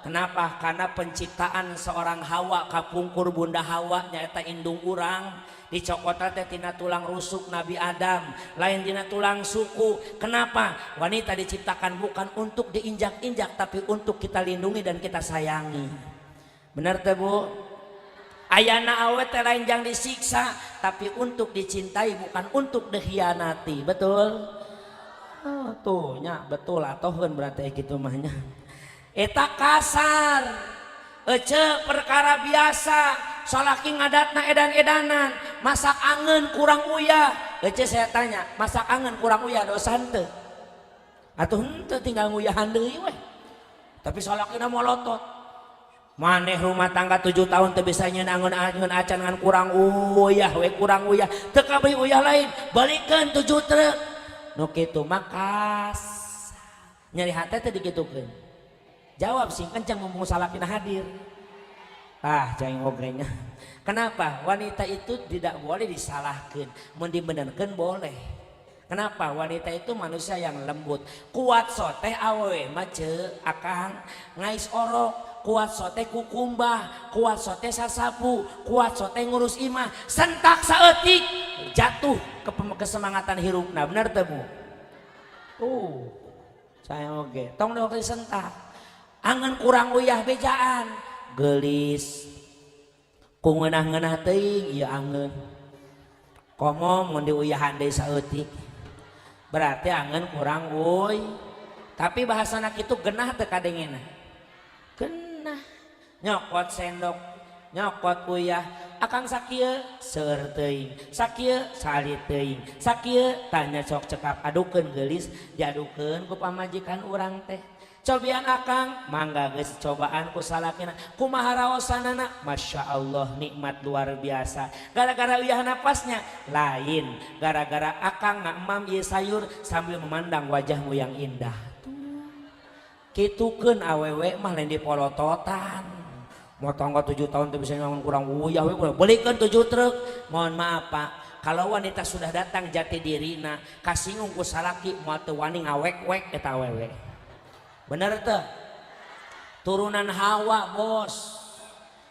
kenapa karena penciptaan seorang Hawa kapungkur bunda Hawa nyaeta indung urang dicokota teh tina tulang rusuk Nabi Adam lain tina tulang suku kenapa wanita diciptakan bukan untuk diinjak-injak tapi untuk kita lindungi dan kita sayangi benar teh Bu ayana awet teh lain jang disiksa tapi untuk dicintai bukan untuk dikhianati betul tuh nya betul atohkeun berarti kitu mah nya eta kasar ece perkara biasa salaki ngadatna edan-edanan masak angen kurang uyah ece saya tanya masak angen kurang uyah dosa henteu atuh henteu tinggal nguyahan deui we tapi salakina molotot maneh rumah tangga 7 tahun teu bisa nyeun angen acan ngan kurang uyah we kurang uyah teu kabeh uyah lain balikeun 7 truk nu kitu makas nyari hate teh dikitukeun jawab sing kencang mumpung salakina hadir jangan ngogenya kenapa wanita itu tidak boleh disalahkan mun dibenerkeun boleh kenapa wanita itu manusia yang lembut kuat sote awewe mah ceuk akang ngais orok kuat sote kukumbah kuat sote sasapu kuat sote ngurus imah sentak saeutik jatuh ke kesemangatan hirupna bener teu Bu saya oge tong dokter sentak angen kurang uyah bejaan gelis ku ngeunah-ngeunah teuing ieu angeun komo mun diuyahan deui saeutik berarti angeun kurang uy tapi bahasana kitu genah teu kadengena genah nyokot sendok nyokot uyah akang sakieu seueur teuing sakieu salit teuing sakieu tanya sok cekap adukeun gelis diadukeun ku pamajikan urang teh cobian akang mangga geus cobaan ku salakina kumaha raosanana Masya Allah nikmat luar biasa gara-gara uyah napasnya lain gara-gara akang ngamam ieu sayur sambil memandang wajahmu yang indah kitukeun awewe mah lain dipolototan mau tangga 7 tahun teu bisa ngangun kurang uyah we beulikeun 7 truk mohon maaf Pak kalau wanita sudah datang jati dirina kasinggung ku salaki moal teu wani ngawek-wek eta awewe bener tuh turunan Hawa bos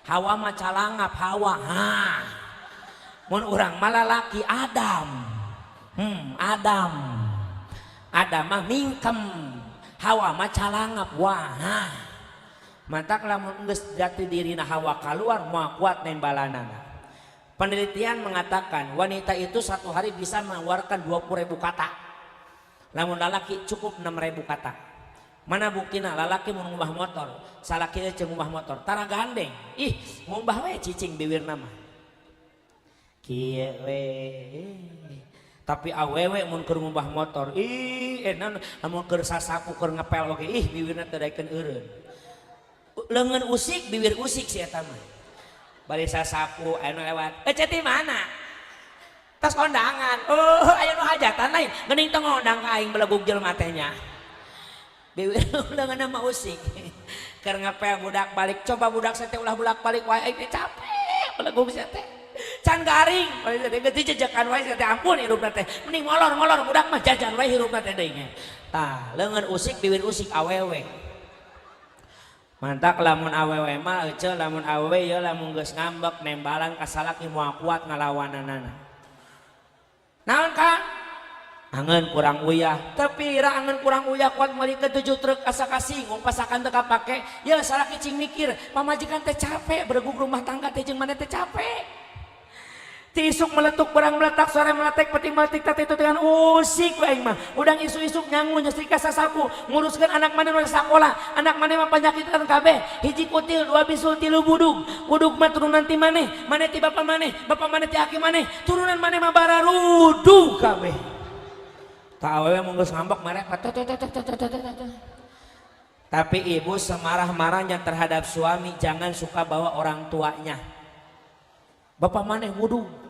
Hawa mah calangap Hawa mun urang mah lalaki Adam Adam mah mingkem Hawa mah calangap mantak lamun geus jati dirina Hawa keluar moal kuat nembalanana penelitian mengatakan wanita itu satu hari bisa mengeluarkan 20.000 kata lamun lalaki cukup 6.000 kata mana buktina lalaki mau ngubah motor salaki aja ngubah motor tara gandeng ngubah we cicing bibirna mah kieu we tapi awewe mun keur ngubah motor enan amun keur sasapu keur ngepel oge bibirna teu daekeun eureun leungeun usik bibir usik si eta mah bari sasapu anu lewat ece ti mana tas kondangan aya nu hajatan lain geuning teu ngondang ka aing belegug jelema teh nya bibir ulah nama usik keur ngepel budak balik coba budak sete ulah budak balik wae teh capek belegug sete can garing wae teh geus jejekan wae teh ampun hirupna teh mending molor budak mah jajan wae hirupna teh deui tah leungeun usik bibir usik awewe mantak lamun awewe mah euceul lamun awewe ye lamun geus ngambek nembalan ka salaki moal kuat ngalawananana naon Kang angen kurang uyah tapi angen kurang uyah kuat mali ke 7 truk asa kasinggung pasakan teu kapake ya salaki cing mikir pamajikan teh capek beregug rumah tangga teh jeung maneh teh capek Ti isuk meletuk barang meletak sore meletek peti meletik tata itu dengan usik baik mah udang isu-isuk nyangu nyestrika sasapu nguruskan anak mana nu sekolah anak mana mah penyakitan kabeh hiji kutil dua bisul tilu budug mah turunan ti maneh ti bapak maneh ti aki maneh turunan maneh mah bararudu kabeh tak awewe mun geus ngambek marek tapi ibu semarah-marahnya terhadap suami jangan suka bawa orang tuanya bapak maneh budug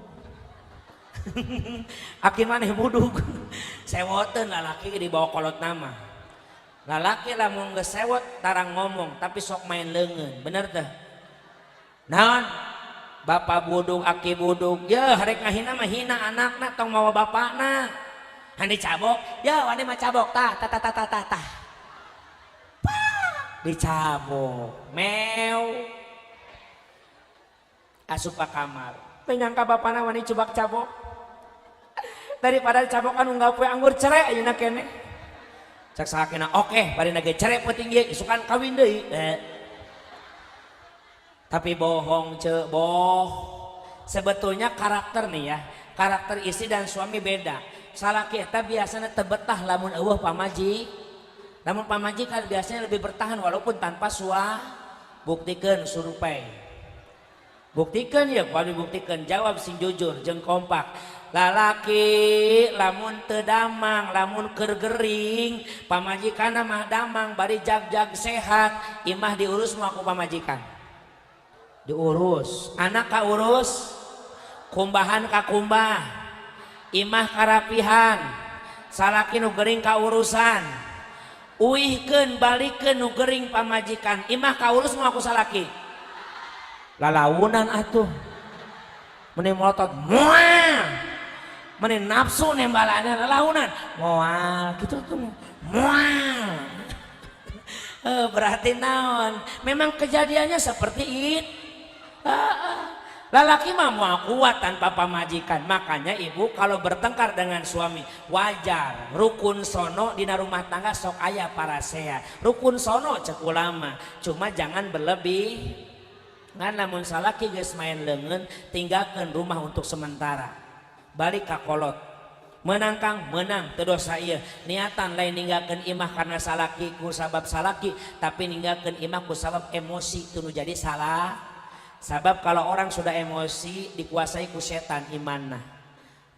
aki maneh budug sewoteun lalaki di bawah kolot nama lalaki lamun geus sewot tarang ngomong tapi sok main leungeun bener teh naon bapak budug aki budug ya harek ngahina mah hina anakna tong mawa bapakna handi cabok ya wani mah cabok tah dicabok mew asup ka kamar penyangka bapakna wani cebak cabok daripada cabokan unggah poe anggur cerai ayeuna kene cek sakina oke bari nage cerai penting ge isukan kawin deui tapi bohong sebetulnya karakter nih ya karakter istri dan suami beda salaki eta biasanya tebetah lamun eueuh pamaji kan biasanya lebih bertahan walaupun tanpa buktikeun surupay buktikan ya kalau dibuktikan jawab sing jujur jeung kompak lalaki lamun teu damang lamun keur gering pamajikanna mah damang bari jag-jag sehat imah diurus mah ku pamajikan diurus anak ka urus kumbahan ka kumbah imah karapihan salaki nu gering ka urusan uihkeun balikeun nu gering pamajikan imah ka urus mah ku salaki lalaunan atuh meni melotot muah meni nafsu nembalana lalaunan moal gitu tuh muah berarti naon memang kejadiannya seperti itu lalaki mah mau kuat tanpa pamajikan makanya ibu kalau bertengkar dengan suami wajar rukun sono dina rumah tangga sok aya parasea rukun sono cek ulama cuma jangan berlebih ngan namun salaki geus main leungeun tinggalkeun rumah untuk sementara balik ka kolot menang kang menang teu dosa ieu niatan lain ninggalkeun imah karena salaki ku sabab salaki tapi ninggalkeun imah ku sabab emosi teu jadi salah sabab kalau orang sudah emosi dikuasai ku setan imanna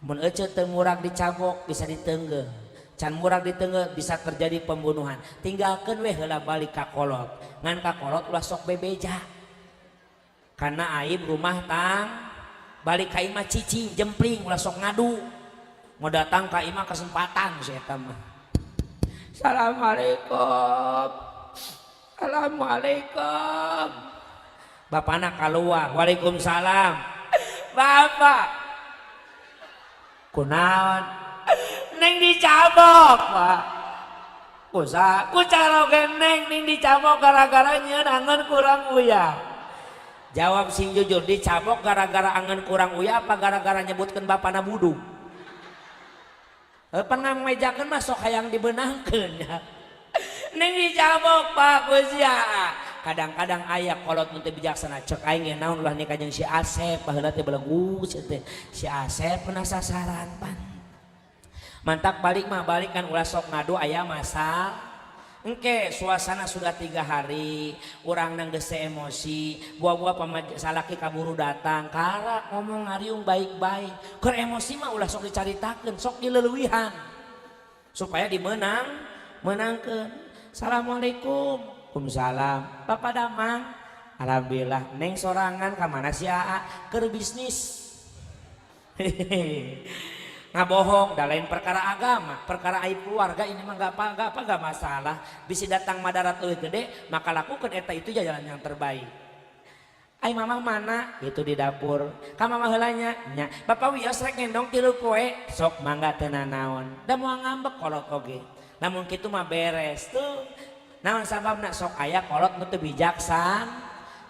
mun ece teu murag dicabok bisa diteunggeuh can murag diteunggeuh bisa terjadi pembunuhan tinggalkeun we heula balik ka kolot ngan ka kolot ulah sok bebeja karena aib rumah tang balik ka imah cicing jempling ulah sok ngadu mau datang ka imah kesempatan si eta mah assalamualaikum bapana kaluar waalaikumsalam bapak kunaon neng dicabok pak kusa ku carogen neng dicabok gara-gara nyeun angeun kurang uyah jawab sing jujur dicabok gara-gara angen kurang uya apa gara-gara nyebutkan bapana budu pernah mejakan masuk hayang dibenangkeun ya neng dicabok pak kusya kadang-kadang ayah kolot nu teu bijaksana cek aing naon ulah nikah jeung si Asep baheula teh belenggu si Asep pernah sasaran pan mantak balik mah balik kan ulah sok ngadu aya masa engke suasana sudah 3 hari urang nang geus emosi buah-buah salaki kaburu datang karak ngomong ngariung baik-baik keur emosi mah ulah sok dicaritakeun sok dileuwihan supaya menangkeun assalamualaikum waalaikumsalam bapak damang alhamdulillah neng sorangan ka mana si Aa keur bisnis ngabohong dah lain perkara agama perkara aib keluarga ini mah gak masalah bisa datang madarat leuwih gede maka lakukan eta itu jalan yang terbaik ai mamah mana itu di dapur ka mamah heulanya nya bapak wios rek ngendong 3 poe sok mangga teu nanaon da moal ngambek kolot oge namun kitu mah beres tuh naon sababna sok aya kolot nu teu bijaksana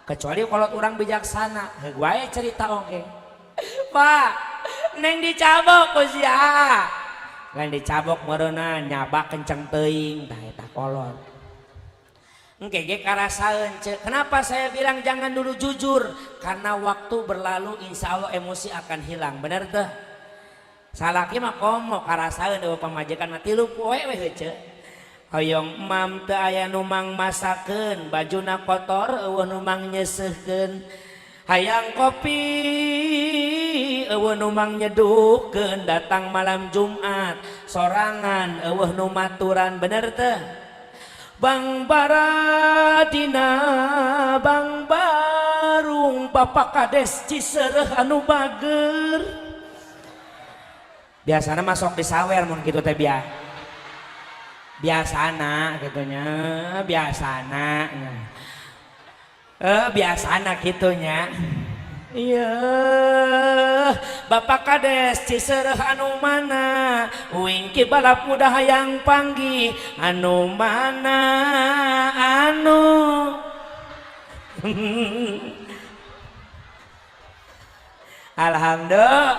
kecuali kolot urang bijaksana heug wae cerita oge pak neng dicabok ku si Aa lain dicabok meureunan nyabak kenceng teuing tah eta kolot Engke karasaeun ce. Kenapa saya bilang jangan dulu jujur? Karena waktu berlalu insya Allah emosi akan hilang. Bener tuh? Salaki mah komo karasaeun eueuh pamajikan mah 3 poe we ce. Hoyong mam teu aya nu mang masakeun, bajuna kotor eueuh nu mang nyeseuhkeun. Hayang kopi eueuh nu mang nyeduhkeun, datang malam Jumat sorangan eueuh nu maturan. Bener teu? Bang Baradina Bang Barung Bapak Kades Cisereh anu bager. Biasana masuk di sawer mun kitu teh biasana gitunya, biasana gitunya. Iya, Bapak Kades Cisereh anu mana? Wingki balap muda hayang panggih anu mana anu. Alhamdulillah.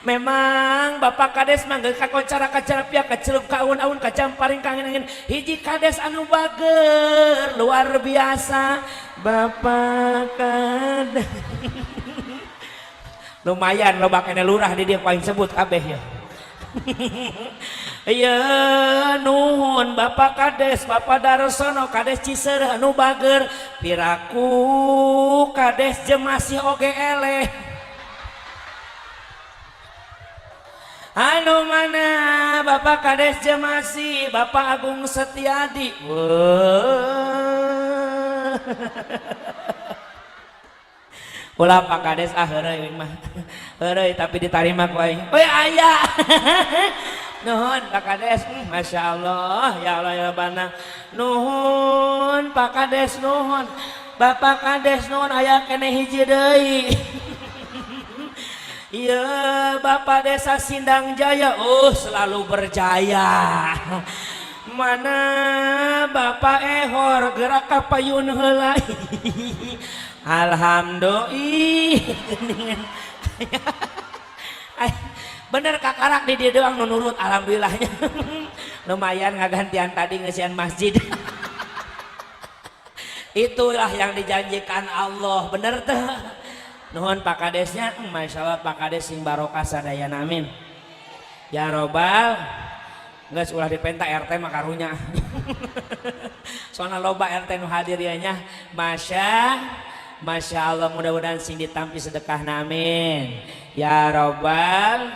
Memang Bapak Kades manggil kakoncara kacarapia kacelup kaun-aun kacamparing kangen-kangen hiji Kades anu bager luar biasa. Bapak Kades lumayan loba kene lurah di dia paling sebut kabeh ya. Iya nuhun Bapak Kades Bapak Darsono Kades Cisereh anu bager piraku Kades Jemasi oge eleh. Anu mana Bapak Kades Jemasi Bapak Agung Setiadi. Ulah Pak Kades heureuy mah. Heureuy tapi ditarima ku aing. We aya. Nuhun Pak Kades. Masya Allah ya Allah ya Rabbana. Nuhun Pak Kades nuhun. Bapak Kades nuhun aya keneh hiji deui. Iya Bapak Desa Sindang Jaya, selalu berjaya. Mana Bapak Ehor gerak kapayun heula. Alhamdulillah. Bener kakarak di dia doang nurut alhamdulillahnya. Lumayan ngagantian tadi ngesian masjid. Itulah yang dijanjikan Allah, bener tuh. Nuhun Pak Kadesnya, Masya Allah Pak Kades sing barokah sadayana amin. Ya Robbal, geus ulah dipenta RT mah karunya. Soalnya loba RT nu hadir ya nya. Masya Allah mudah-mudahan sing ditampi sedekah amin. Ya Robbal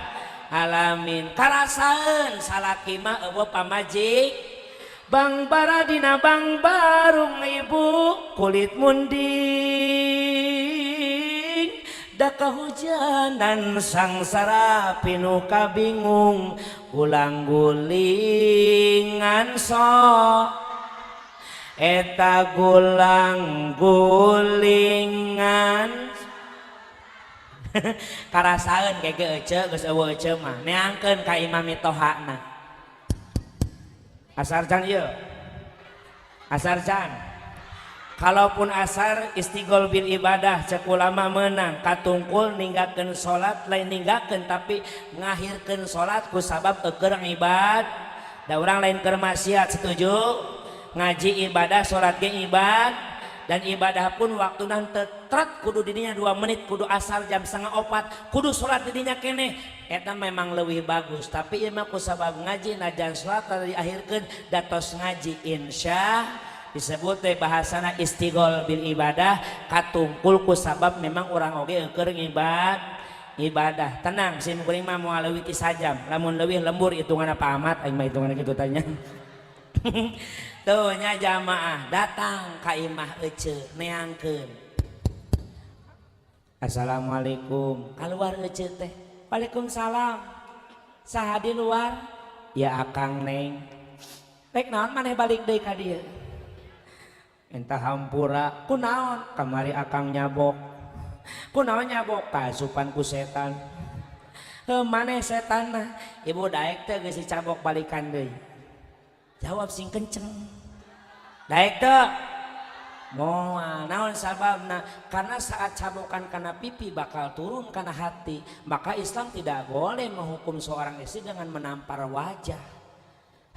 alamin. Karasaeun salaki mah eueuh pamajik. Bang Baradina Bang Barung ibu kulit munding da kahujanan sangsara pinuka bingung ulang gulingan sok eta gulang gulingan karasaeun kege ece geus eueuh ece mah neangkeun ka Imam Tohana. Asar can ieu asar can kalaupun asar istigol bil ibadah cek ulama menang katungkul ninggakeun salat lain ninggakeun tapi ngahirkeun salat ku sabab keur ibad da urang lain keur maksiat setuju ngaji ibadah salat ge ibad dan ibadah pun waktuna tetrat kudu didinya 2 menit kudu asar jam 3:30 kudu salat didinya keneh eta memang leuwih bagus tapi ieu mah ku sabab ngaji najan salat diakhirkeun datos ngaji insya disebut teh bahasana istigol bil ibadah katungkul ku sabab memang urang oge keur ibadah tenang sim kuring mah moal leuwih ti sajam lamun leuwih lembur hitunganna Pak Ahmad aing mah hitunganna kitu tanya. Tuh nya jamaah datang ka imah ece neangkeun. Assalamualaikum. Keluar ece teh. Waalaikumsalam. Saha di luar? Ya Akang Neng. Rek naon maneh balik deui ka dieu? Entah hampura. Kunaon? Kamari Akang nyabok. Kunaon nyabok? Kasupan ku setan. Maneh setanna. Ibu daek teh geus dicabok balikan deui. Jawab sing kenceng. Daek teh moal naon sababna karena saat cabokan kana pipi bakal turun kana hati maka Islam tidak boleh menghukum seorang istri dengan menampar wajah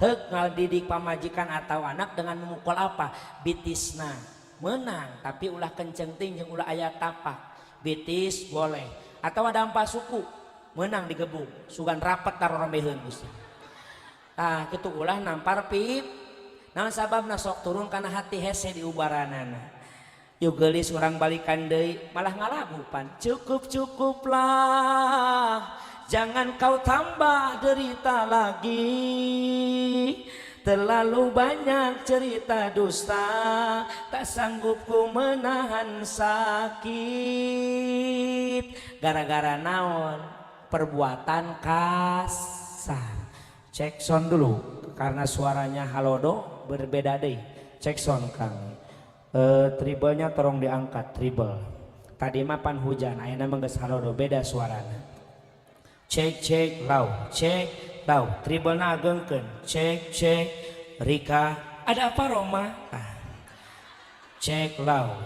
Heuk ngadidik pamajikan atau anak dengan memukul apa? Bitisna. Menang, tapi ulah kenceng ting jeung ulah aya tapak. Bitis boleh. Atau ada empat suku, menang digebuk. Sugan rapet tarorombeheun Gusti. Tah kitu ulah nampar pip. Naon sababna sok turun kana hati hese di ubaranana. Yuk gelis urang balikan deui malah ngalagupan. Cukup-cukuplah. Jangan kau tambah derita lagi. Terlalu banyak cerita dusta, tak sanggup ku menahan sakit. Gara-gara naon? Perbuatan kasar. Cek sound dulu, karena suaranya halodo berbeda deh. Cek sound Kang. Tribalnya tolong diangkat, tribal. Tadi mapan hujan, ayeuna mah geus halodo beda suaranya. Cek lau, cek lau, tribalna agengkeun. Cek Rika, ada apa Roma? Cek lau,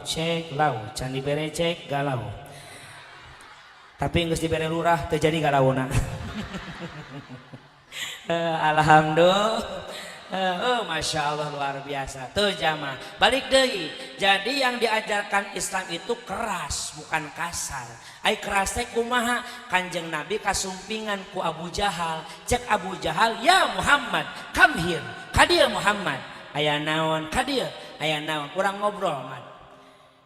can dibere cek galau. Tapi geus dibere lurah teu jadi galauna. Alhamdulillah. Masya Allah luar biasa. Tuh jamaah balik deui. Jadi yang diajarkan Islam itu keras bukan kasar. Ai keras teh kumaha? Kanjeng Nabi kasumpingan ku Abu Jahal. Cek Abu Jahal, ya Muhammad, come here. Kadieu Muhammad. Aya naon? Kadieu. Aya naon? Urang ngobrol man.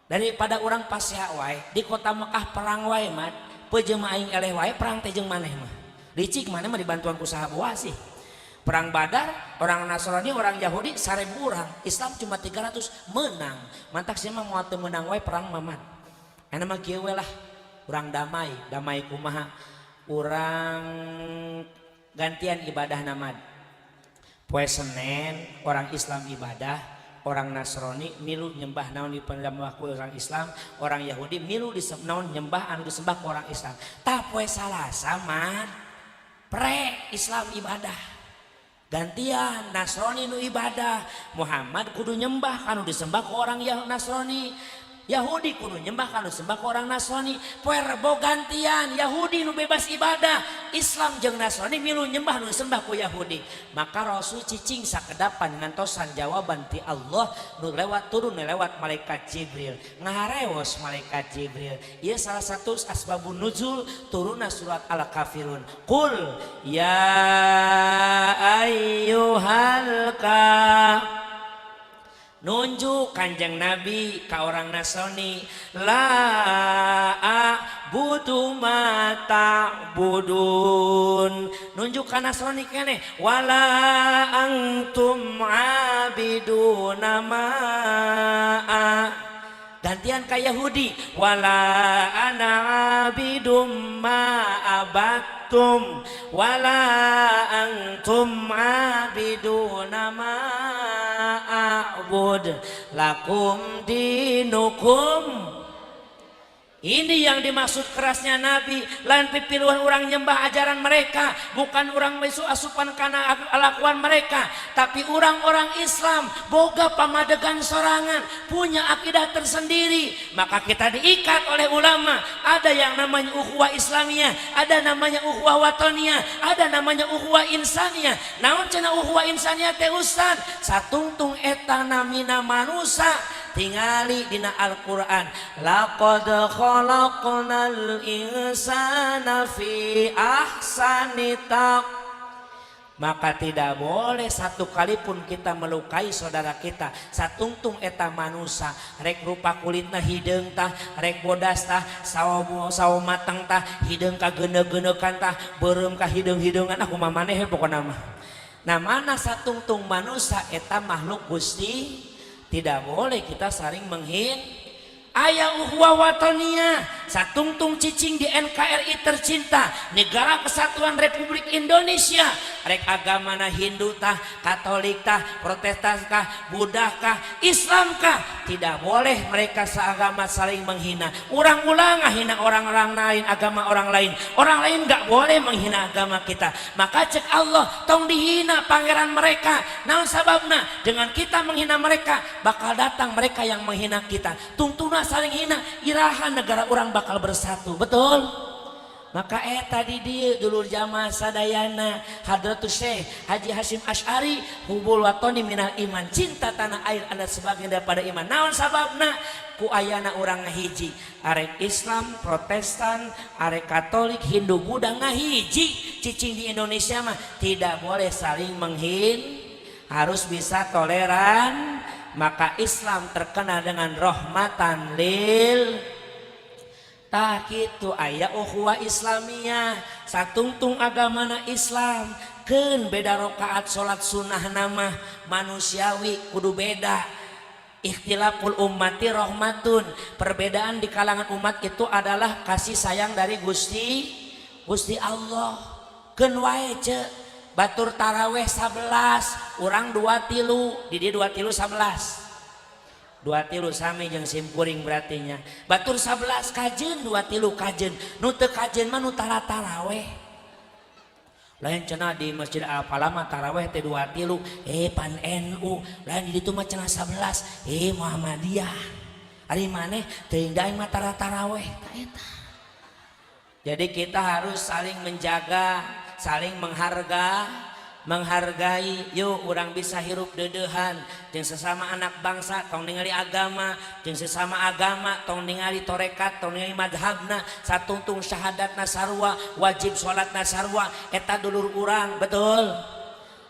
Daripada urang pasea wae di kota Mekah perang wae man. Peujeum aing eleh wae perang teh jeung maneh mah. Licik maneh mah dibantuan ku saha sih. Perang Badar, orang Nasrani, orang Yahudi 1000 orang, Islam cuma 300 menang. Mantak sih mah moal teu menang wae perang maman. Ena mah kieu we lah. Urang damai kumaha? Urang gantian ibadah namad. Poe Senen orang Islam ibadah, orang Nasrani milu nyembah naon dipanyembah ku orang Islam, orang Yahudi milu naon nyembah anu disembah ku orang Islam. Tah poe Salasa man pre Islam ibadah. Gantian Nasrani nu ibadah, Muhammad kudu nyembah kanu disembah ke orang Nasrani, Yahudi kudu nyembah kanu disembah ke orang Nasrani. Poe Rebo gantian Yahudi nu bebas ibadah, Islam jeung Nasrani milu nyembah nu disembah ku Yahudi. Maka Rasul cicing sakedapan ngantosan jawaban ti Allah nu lewat turun lewat malaikat Jibril. Ngareos malaikat Jibril. Ieu salah satu asbabun nuzul turunna surat Al-Kafirun. Qul ya ayyuhal nunjuk kanjeng Nabi ka orang Nasrani, la a'budu ma ta'budun. Nunjuk ka Nasrani kene, wala antum abiduna ma gantian ka Yahudi, wala ana abidum ma abattum wala antum abiduna ma a'bud lakum dinukum. Ini yang dimaksud kerasnya Nabi. Lain pipiluan orang nyembah ajaran mereka, bukan orang mesu asupan karena lakuan mereka, tapi orang-orang Islam boga pamadegan sorangan, punya akidah tersendiri. Maka kita diikat oleh ulama. Ada yang namanya ukhuwah Islamiyah, ada namanya ukhuwah watoniyah, ada namanya ukhuwah insaniyah. Naon cenah ukhuwah insaniyah teh Ustaz? Satungtung eta namina manusia. Tingali dina Al-Quran, laqad khalaqnal insana fi ahsani taqwim. Maka tidak boleh satu kali pun kita melukai saudara kita. Satungtung eta manusia, rek rupa kulitna hideung tah, rek bodas tah, sawo matang tah, hideung ka geuneuh-geuneukan tah, beureum ka hideung-hideungan, aku mah maneh pokona mah. Nah mana satungtung manusia eta makhluk Gusti. Tidak boleh kita saling menghin. Aya ukhuwah watoniyah, satungtung cicing di NKRI tercinta, Negara Kesatuan Republik Indonesia. Rek agamana Hindu tah, Katolik tah, Protestan kah, Buddha kah, Islam kah, tidak boleh mereka seagama saling menghina. Urang-urang ngahina orang-orang lain, agama orang lain nggak boleh menghina agama kita. Maka cek Allah, tong dihina pangeran mereka. Naon sababna? Dengan kita menghina mereka, bakal datang mereka yang menghina kita. Tungtuna saling hina, iraha negara orang bakal bersatu. Betul? Maka tadi dia dulur jamaah sadayana Hadratus Syekh Haji Hasyim Asy'ari hubul watoni minal iman, cinta tanah air adalah sebagian daripada iman. Naon sababna? Ku ayana urang ngahiji, arek Islam, Protestan, arek Katolik, Hindu, Buddha ngahiji. Cicing di Indonesia mah tidak boleh saling harus bisa toleran. Maka Islam terkenal dengan rahmatan lil tak gitu aya ukhuwah Islamiyah, satungtung agamana Islam. Keun beda rakaat salat sunnah nama manusiawi kudu beda. Ikhtilaful ummati rahmatun, perbedaan di kalangan umat itu adalah kasih sayang dari Gusti Allah. Keun wae ce batur taraweh 11 urang 2 tilu di dia 2 tilu 11 2 tilu sami jeung simkuring berartinya batur 11 kajen 2 tilu kajen nu teu kajen mah nu taraweh lain cenah di Masjid Al-Falah taraweh teh 2 tilu pan NU lain di ditu mah cenah 11 Muhammadiyah ari maneh teuing daeng mah taraweh ta eta. Jadi kita harus saling menjaga, saling menghargai. Yuk orang bisa hirup dedehan jeung sesama anak bangsa tong ningali agama, jeung sesama agama tong ningali torekat, tong ningali madhabna, satungtung syahadatna sarua, wajib sholatna sarua, eta dulur urang, betul.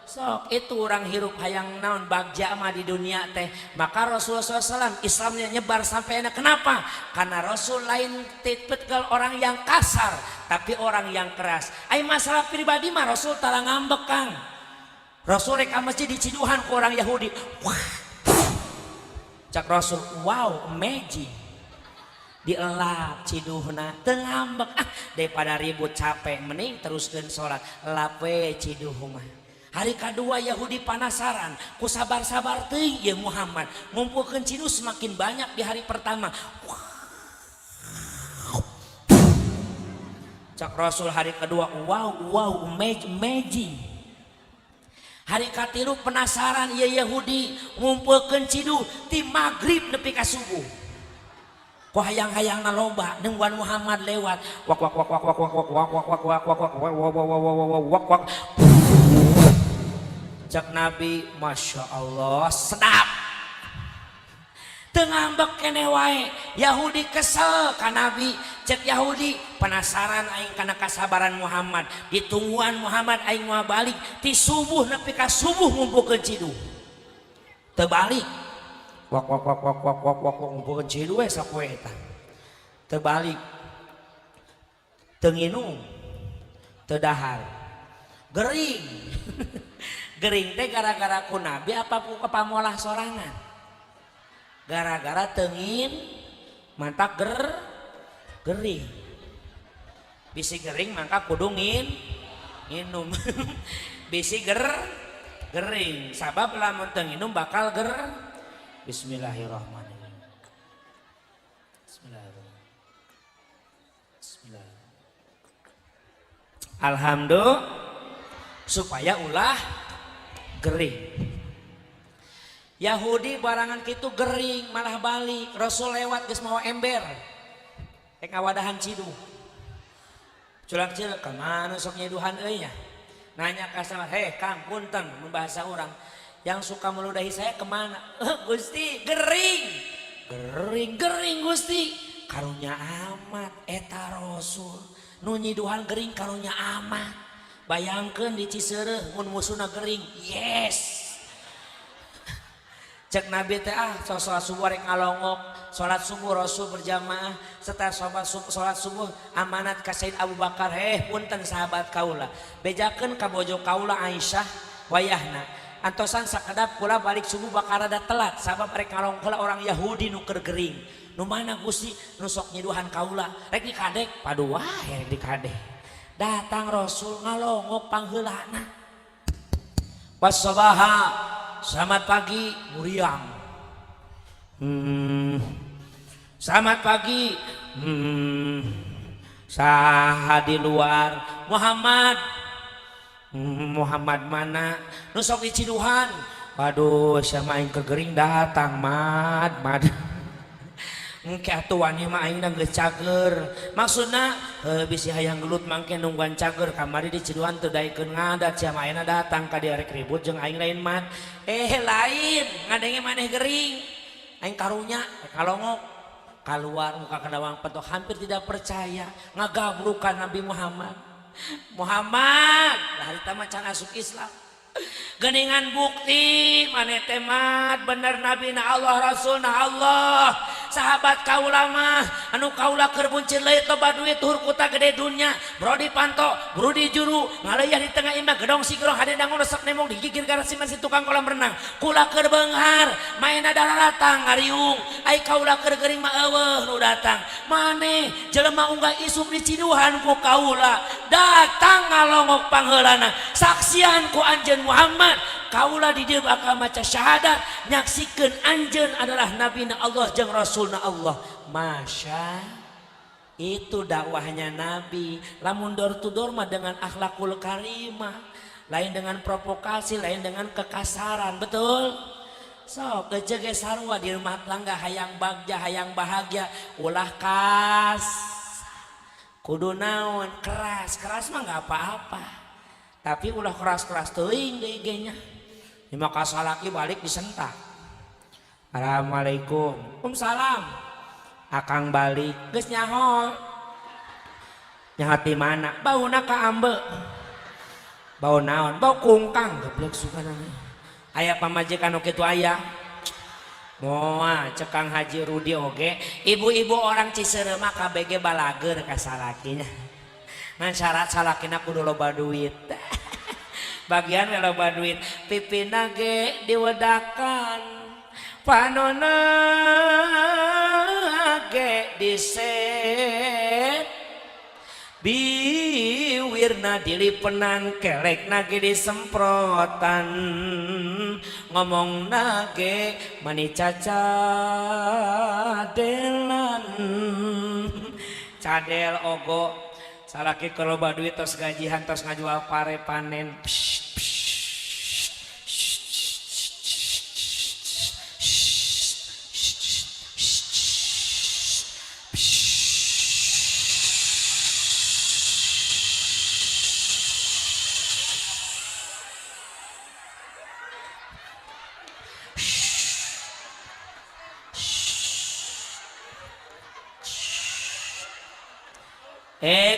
Sok itu orang hirup hayang naon bagja mah di dunia teh. Maka Rasulullah SAW Islamnya nyebar sampai enak. Kenapa? Karena Rasul lain tipikal orang yang kasar, tapi orang yang keras. Ai masalah pribadi mah Rasul tara ngambek Kang. Rasul rek ka masjid diciduhan ku orang Yahudi. Wah. Cak Rasul, wow, amazing. Dielap ciduhna teu ngambek daripada ribut capek mending teruskeun salat elap we ciduh mah. Hari kedua Yahudi penasaran, ku sabar-sabar teuing ya Muhammad, ngumpulkeun ciduh semakin banyak di hari pertama. Cak Rasul hari kedua, wow, amazing. Hari katilu penasaran ya Yahudi, ngumpulkeun ciduh ti magrib nepi ka subuh. Ku hayang-hayang loba nungguan Muhammad lewat. Wak cak Nabi, Masya Allah, sedap. Tengambek kene wae. Yahudi kesel ka Nabi. Cek Yahudi penasaran aing kana kasabaran Muhammad. Ditungguan Muhammad aing mau balik. Ti subuh nepi ka subuh ngumpulkeun ciduh. Teu balik. Wak ngumpulkeun ciduh we sapoe eta. Teu balik. Teu nginum. Teu dahar. Gering. Gering teh gara-gara ku Nabi apa ku kepamolah sorangan? Gara-gara tengin mantak gering. Bisi gering mangka kudu nginum. Bisi gering. Sabab lamun teu nginum bakal Bismillahirrahmanirrahim. Bismillahirrahmanirrahim. Alhamdulillah supaya ulah gering. Yahudi barangan kitu gering malah balik. Rasul lewat geus mawa ember rek ngawadahan ciduh. Culak-culak kemana sok nyiduhan euy nya. Nanya ka sama, "Heh Kang, punten mun bahasa orang, yang suka meludahi saya kemana?" Gusti, gering Gusti. Karunya amat eta Rasul. Nu nyiduhan gering karunya amat. Bayangkan di Ciseureuh mun musuhna gering, yes. Cek Nabi teh salat subuh rek ngalongok, salat subuh Rasul berjamaah, setelah salat subuh amanat ka Said Abu Bakar, punten sahabat kaula, bejakeun ka bojo kaula Aisyah wayahna. Antosan sakedap kula balik subuh bakal rada telat, sabab rek ngalongok orang Yahudi nu keur gering. Nu mana Gusti nu sok nyiduhan kaula, rek dikadek, paduh wah rek dikadek. Datang Rasul ngalongok pangheulana. Wassabaha, selamat pagi muriang. Selamat pagi. Saha di luar Muhammad. Muhammad mana? Nu sok diciduhan. Waduh, sama aing kegering datang mad. engke atuan ieu mah aing geus cager maksudna bisi hayang gelut mangke nungguan cager kamari di Ciduan teu daekeun ngadat sia ayeuna datang ka dieu rek ribut jeung aing lain mat lain ngadenge maneh gering aing karunya kalongok keluar muka kedawang pentok hampir tidak percaya ngagabrukan Nabi Muhammad hari tama can asup Islam geningan bukti maneh teh mat bener Nabi na Allah Rasul na Allah sahabat kaula mah anu kaula keur buncit leuit loba duit tuhur kuta gede dunya brodi panto brodi juru ngaleuyah di tengah imah gedong sigrong hade dangun resep nemong digigir garasi masih tukang kolam renang kula keur beunghar maena dalalatang ngariung ai kaula keur geuring mah eueuh nu datang maneh jelema unggah isuk di Ciduhan ku kaula datang ngalongok pangheulana saksian ku anjeun Muhammad kaula di dieu bakal maca syahadat nyaksikeun anjeun adalah nabi na Allah jeung rasul na Allah. Masya itu dakwahnya Nabi. Lamun door to door mah dengan akhlakul karimah, lain dengan provokasi, lain dengan kekasaran, betul? So kejege sarua di rumah tangga hayang bagja hayang bahagia ulah kas kudu naon keras mah nggak apa-apa tapi ulah keras teuing deui ge nya lima kasalaki balik disentak. Assalamualaikum. Waalaikumsalam. Akang balik geus nyaho nyahat di mana bauna ka ambe bau naon bau kungkang goblok sukanana aya pamajikan oke tu aya moa cekang Haji Rudi oge ibu-ibu orang Ciseureu mah KBG balager ka salakinya ngan syarat salakina kudu loba duit bagian loba duit pipina ge diwedakan panona ge diset biwirna dilipenan kelek nage disemprotan ngomong nage mani cacadelan cadel ogo salaki keloba duit tos gajihan tos ngajual pare panen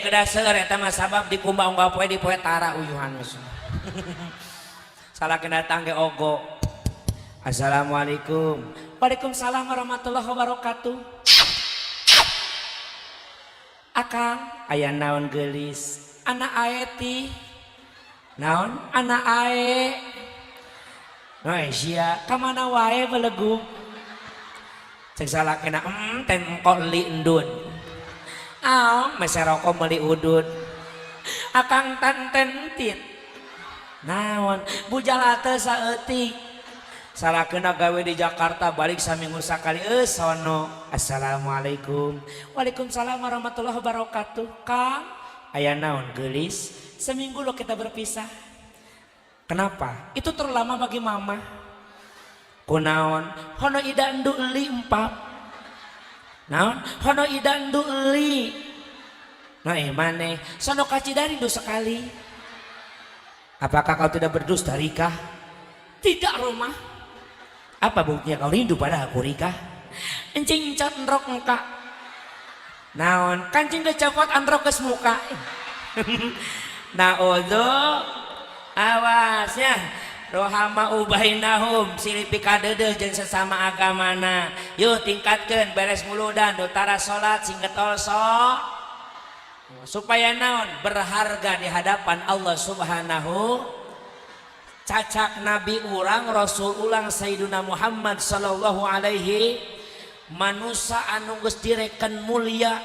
kedaseur eta mah sabab dikumbah unggal poe di poe tara uyuhan geus. Salaki datang ge ogo. Assalamualaikum. Waalaikumsalam warahmatullahi wabarakatuh. Akang aya naon geulis? Anak ae ti. Naon? Anak ae. Noi sia ka mana wae belegug. Cek salakina ten engko li endun. Masih rokok meli udud akang tantentit naon bujal teu saeutik salakeuna gawe di Jakarta balik saminggu sakali sono. Assalamualaikum. Waalaikumsalam warahmatullahi wabarakatuh. Kang aya naon geulis seminggu lo kita berpisah kenapa itu terlalu lama bagi mama kunaon hono ida endu li empap naon hono idan dueli nah maneh sono kacidari do sekali. Apakah kau tidak berdusta Rika? Tidak rumah. Apa buktinya kau rindu pada aku Rika? Encing cat enrok muka naon kancing kecopot androk kes muka naodo awasnya rohama ubainahum silipi kadeudeus jeung sesama agamana. Yuk tingkatkeun beres muludan dotara salat sing getol sok supaya naon berharga di hadapan Allah Subhanahu. Cacak nabi urang rasul ulang Sayyiduna Muhammad sallallahu alaihi manusia anu geus direken mulia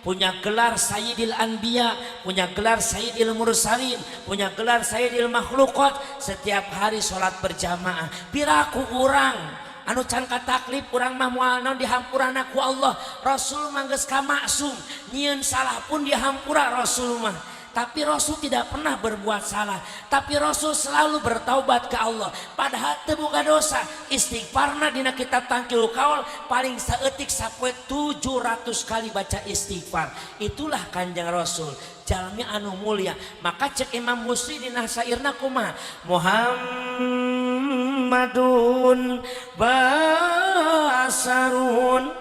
punya gelar Sayyidil Anbiya, punya gelar Sayyidil Mursalin, punya gelar Sayyidil Makhluqat. Setiap hari sholat berjamaah piraku urang anu can kataklif urang mah moal naon dihampurana ku Allah. Rasul mah geus ka maksum nyieun salah pun dihampura Rasul mah tapi Rasul tidak pernah berbuat salah, tapi Rasul selalu bertaubat ke Allah padahal teu boga dosa. Istighfarna dina kitab Tangkil Kaul paling saeutik sapoe 700 kali baca istighfar. Itulah Kanjeng Rasul, jalmi anu mulia. Maka cek Imam Busri dina sairna kumaha, Muhammadun basarun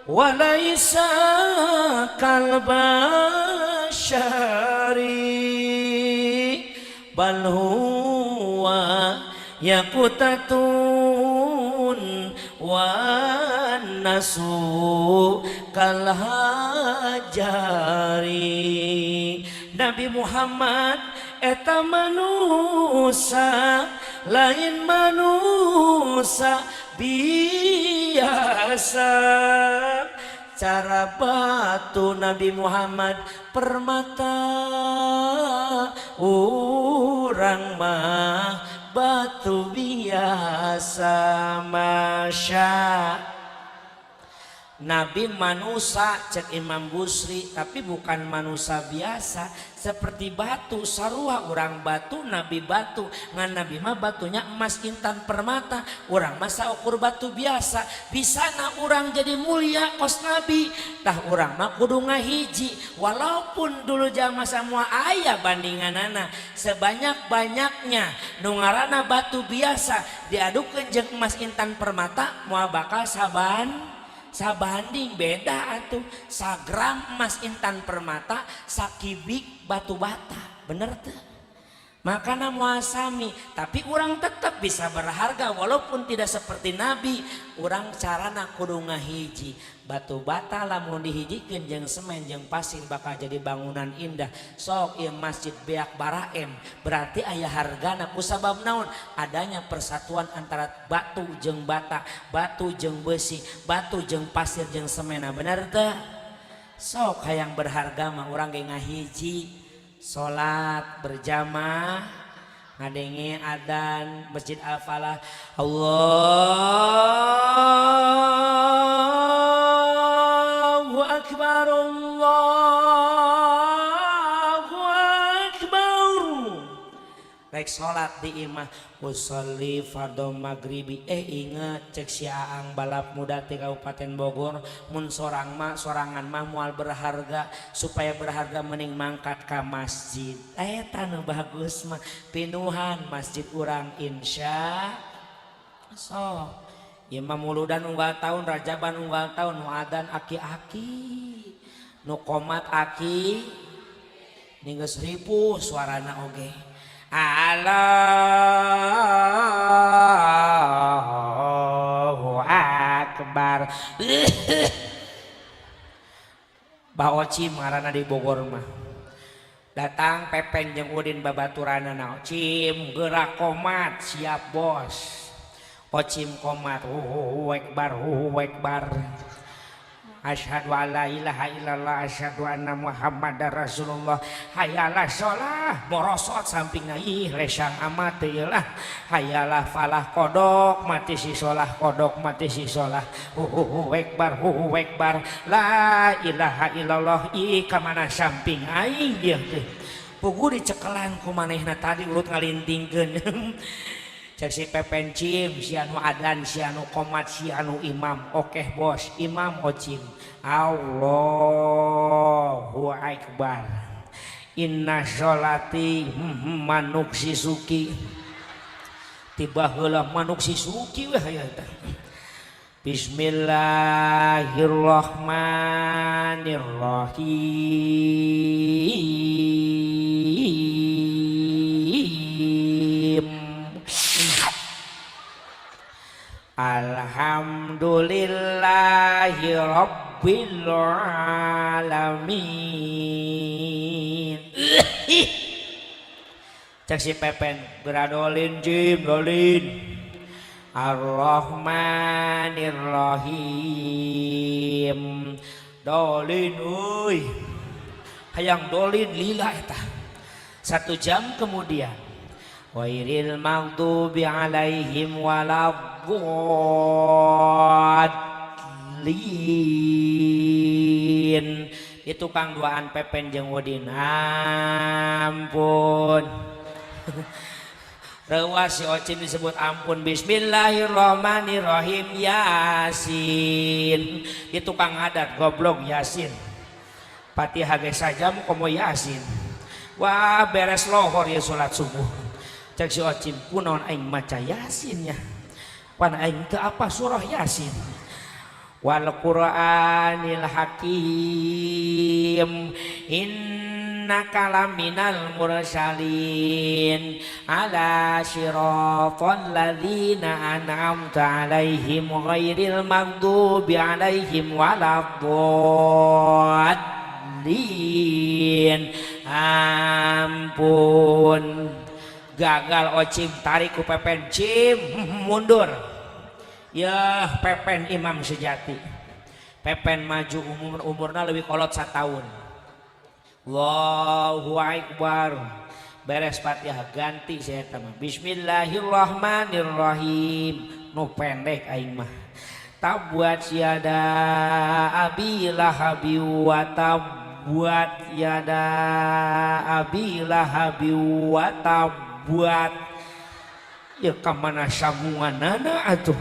walaisa kalbashari bal huwa yakutatun wan nasu kalhajari. Nabi Muhammad eta manusia lain manusia biasa. Cara batu Nabi Muhammad permata, urang mah batu biasa. Masya Nabi manusia cek Imam Busri, tapi bukan manusia biasa seperti batu sarua. Orang batu Nabi batu ngan Nabi mah batunya emas intan permata, orang masa ukur batu biasa. Bisa na orang jadi mulia kos Nabi, tah orang mah kudu ngahiji. Walaupun dulu jama semua ayah bandinganana sebanyak-banyaknya nu ngaranna batu biasa diadukeun jeung emas intan permata moal bakal sabanding beda atuh. Sagram emas intan permata sakibik batu bata, bener tuh. Makanya muasami, tapi orang tetap bisa berharga walaupun tidak seperti Nabi. Orang carana kudu ngahiji batu bata, lamun dihijikeun jeung semen jeung pasir bakal jadi bangunan indah. Sok ieu masjid beak baraem berarti aya hargana kusabab naon? Adanya persatuan antara batu jeung bata, batu jeung besi, batu jeung pasir jeung semena, bener teu? Sok hayang berharga mah urang ge ngahiji. Salat berjamaah ngadenge adzan Masjid Al-Falah, Allahu Akbar Allahu Akbar. Rek salat di imah usolli fardhu maghribi. Inget cek si Aang balap muda di Kabupaten Bogor, mun sorangan mah moal berharga, supaya berharga mending mangkat ke masjid. Eta nu bagus mah pinuhan masjid urang insya. So imam muludan unggal tahun, rajaban unggal tahun, nu adan aki-aki, nu komat aki, ninggeus ripuh suarana oge. Allahu Akbar. Baoci ngaranna di Bogor mah. Datang Pepeng jeung Udin babaturanna naon? Cim gerak komat, siap bos. Ocim komat, Akbar, Akbar. Asyhadu alla ilaha illallah, asyhadu anna Muhammadar Rasulullah. Hayalah sholah, morosot sampingna ih lesang amat teu lah. Hayalah falah kodok, mati si sholah, kodok mati si sholah. Akbar, Akbar. La ilaha illallah, ih ka mana samping aing dia teh. Pugu dicekelan ku manehna tadi ulut ngalintingkeun. Cek si Pepen Cim, si anu adan, si anu komat, si anu imam. Oke bos, imam ocim. Allahu Akbar. Inna sholati manuk sisuki. Tiba heula manuk sisuki weh aya teh. Bismillahirrahmanirrahim. Alhamdulillahi Rabbil Alamin. Cek si Pepen beradolin Jim dolin. Ar-Rahmanir-Rahim. Dolin uy, hayang dolin lila eta. 1 jam kemudian Wairil maghdubi alaihim waladdallin. itu kang duaan Pepen jeung Udin ampun. Rewas si Ocim disebut ampun. Bismillahirrahmanirrahim Yasin. Itu kang adat goblok Yasin. Fatihah ge saja komo Yasin. Wah beres lohor ya salat subuh. Cek si Ocim punaon aing maca Yasin ya. Pan aing teu apa surah Yasin. Wal Qur'anil Hakim innaka laminal mursalin ala siratal ladzina an'amta alaihim ghairil maghdubi alaihim waladdallin. Ampun gagal Ocim tarik ku Pepen Cim mundur. Ya Pepen imam sejati. Pepen maju umurna lebih kolot 1 tahun. Allahu Akbar. Beres Fatihah ganti saya teman. Bismillahirrahmanirrahim. Nu pendek aing mah. Tabbat yada abi lahabi wa tabbat yada abi lahabi wa tabbat. Ya kamana sambunganana atuh.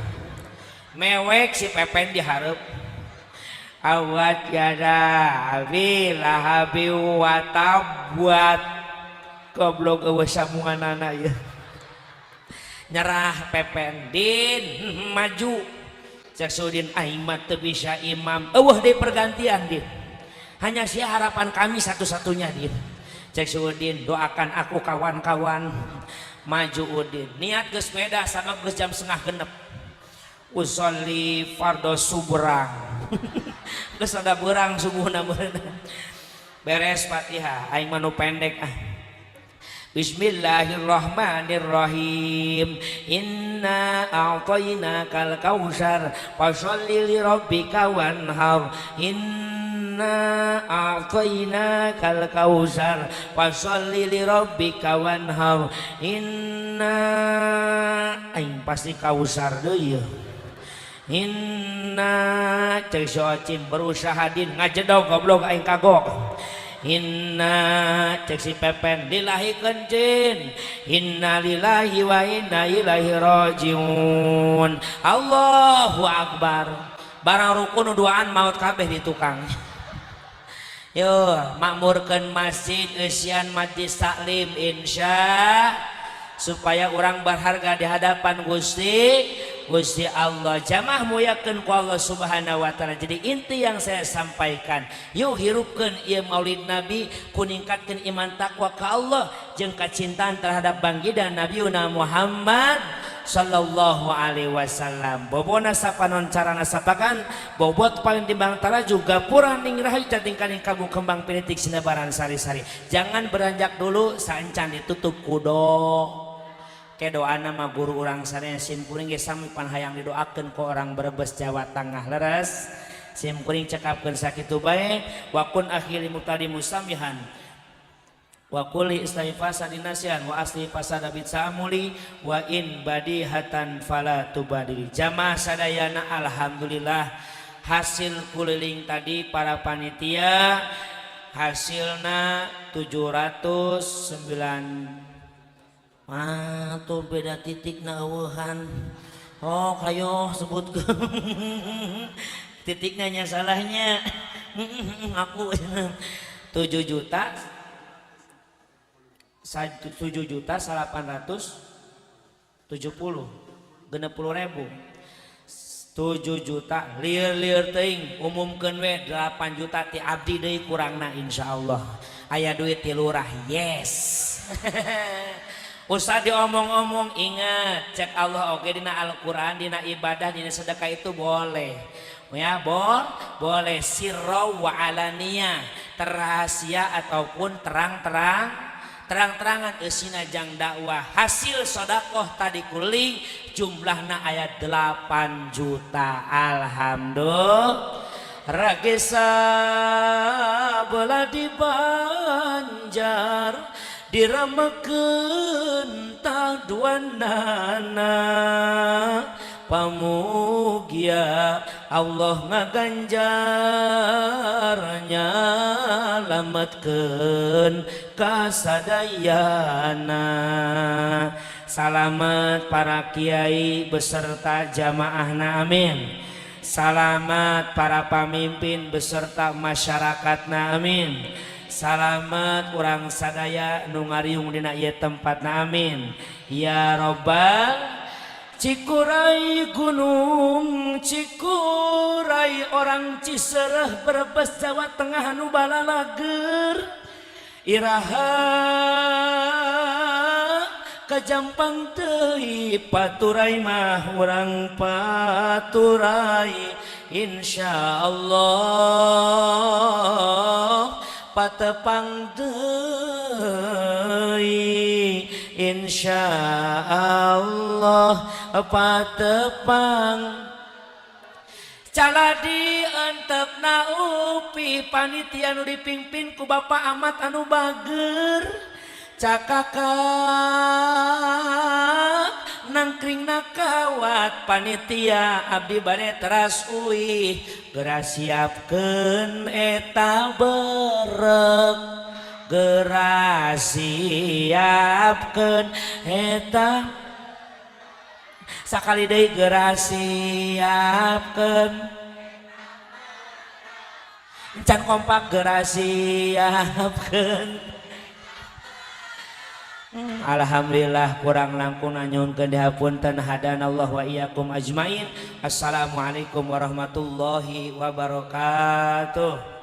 Mewek si Pepen diharap awat yada abi lahabi wa tabbat. Goblok eueuh sambunganana ya. Nyerah Pepen Din maju cek Sudin aing mah teu bisa imam. Eueuh deui pergantian Din. Hanya sia harapan kami satu-satunya Din. Cek Sudin doakan aku kawan-kawan. Maju Udin niat geus beda sama geus jam 5:30 usolli fardhu subrang. Geus ada beurang subuhna beurang. Beres Fatihah aing mah nu pendek ah. Bismillahirrahmanirrahim. Inna a'tainakal kautsar fasholli li rabbika wanhar. Inna a'tainakal kautsar fasholli li rabbika wanhar. Inna aing pasti kausar deui. Inna cek Ocim berusaha Din ngajedog goblok aing kagok. Inna cek si Pepen dilahikeun Jin. Inna lillahi wa inna ilaihi rajiun. Allahu Akbar. Barang rukun duaan maut kabeh di tukang. Yo makmurkeun masjid eusian majlis taklim insya supaya orang berharga di hadapan Gusti Allah. Jamaah muyakeun ku Allah Subhanahu wa taala. Jadi inti yang saya sampaikan, yuk hirupkeun ieu Maulid Nabi kuningkatkeun iman takwa ka Allah jeung kacintaan terhadap baginda Nabiuna Muhammad sallallahu alaihi wasallam. Bobona sapanon carana sapakan bobot paling timbang tara juga purang ning rahayu catingkaning kagu kembang pinitik sinebaran sari-sari. Jangan beranjak dulu saencan ditutup kudo. Ke doana mah guru urang sadaya sim kuring ge sami pan hayang didoakeun ku orang Brebes Jawa Tengah leres. Sim kuring cekapkeun sakitu bae wa kun akhiri mutadi musamihan wa kulli islami fasadi nasihan wa asli fasada bitsamuli wa in badihatan fala tubadili. Jamaah sadayana alhamdulillah hasil kuliling tadi para panitia hasilna 709. Tuh beda titik na eueuhan. Oh kayo sebutkeun. Titiknya nya salahnya. Aku 7.870.000 60.000 7 juta lieur teuing umumkeun we 8 juta ti abdi deui kurangna insyaallah. Aya duit ti lurah yes. Usah diomong-omong, ingat cek Allah oke dina Al-Quran, dina ibadah, dina sedekah itu boleh ya boleh sirra wa alaniyah, terrahasia ataupun terang-terangan eusina jang dakwah. Hasil sedekah tadi kuling jumlahna ayat 8 juta. Alhamdulillah. Ragesa bola di Banjar diramakeun taduanana pamugia Allah ngaganjarnya lametkeun kasadayana. Salamet para kiai beserta jamaahna amin. Salamet para pamimpin beserta masyarakatna amin. Salamet urang sadaya nu ngariung dina ieu tempatna amin. Ya Robbal Cikuray gunung, Cikuray orang Cisereh, Brebes, Jawa Tengah, nu balalager iraha kajampang teuing paturai mah urang paturai insyaallah patepang deui insyaallah patepang caladi antepna upi panitia nu dipimpin ku Bapak Ahmad anu bager cakakak nangkring nakawat panitia abdi bade teras uih geura siapkeun eta berek geura siapkeun eta sakali deui geura siapkeun can kompak geura siapkeun. Alhamdulillah kurang langkung nyuhunkeun dihapunten hadanallahu wa iyyakum ajmain. Assalamualaikum warahmatullahi wabarakatuh.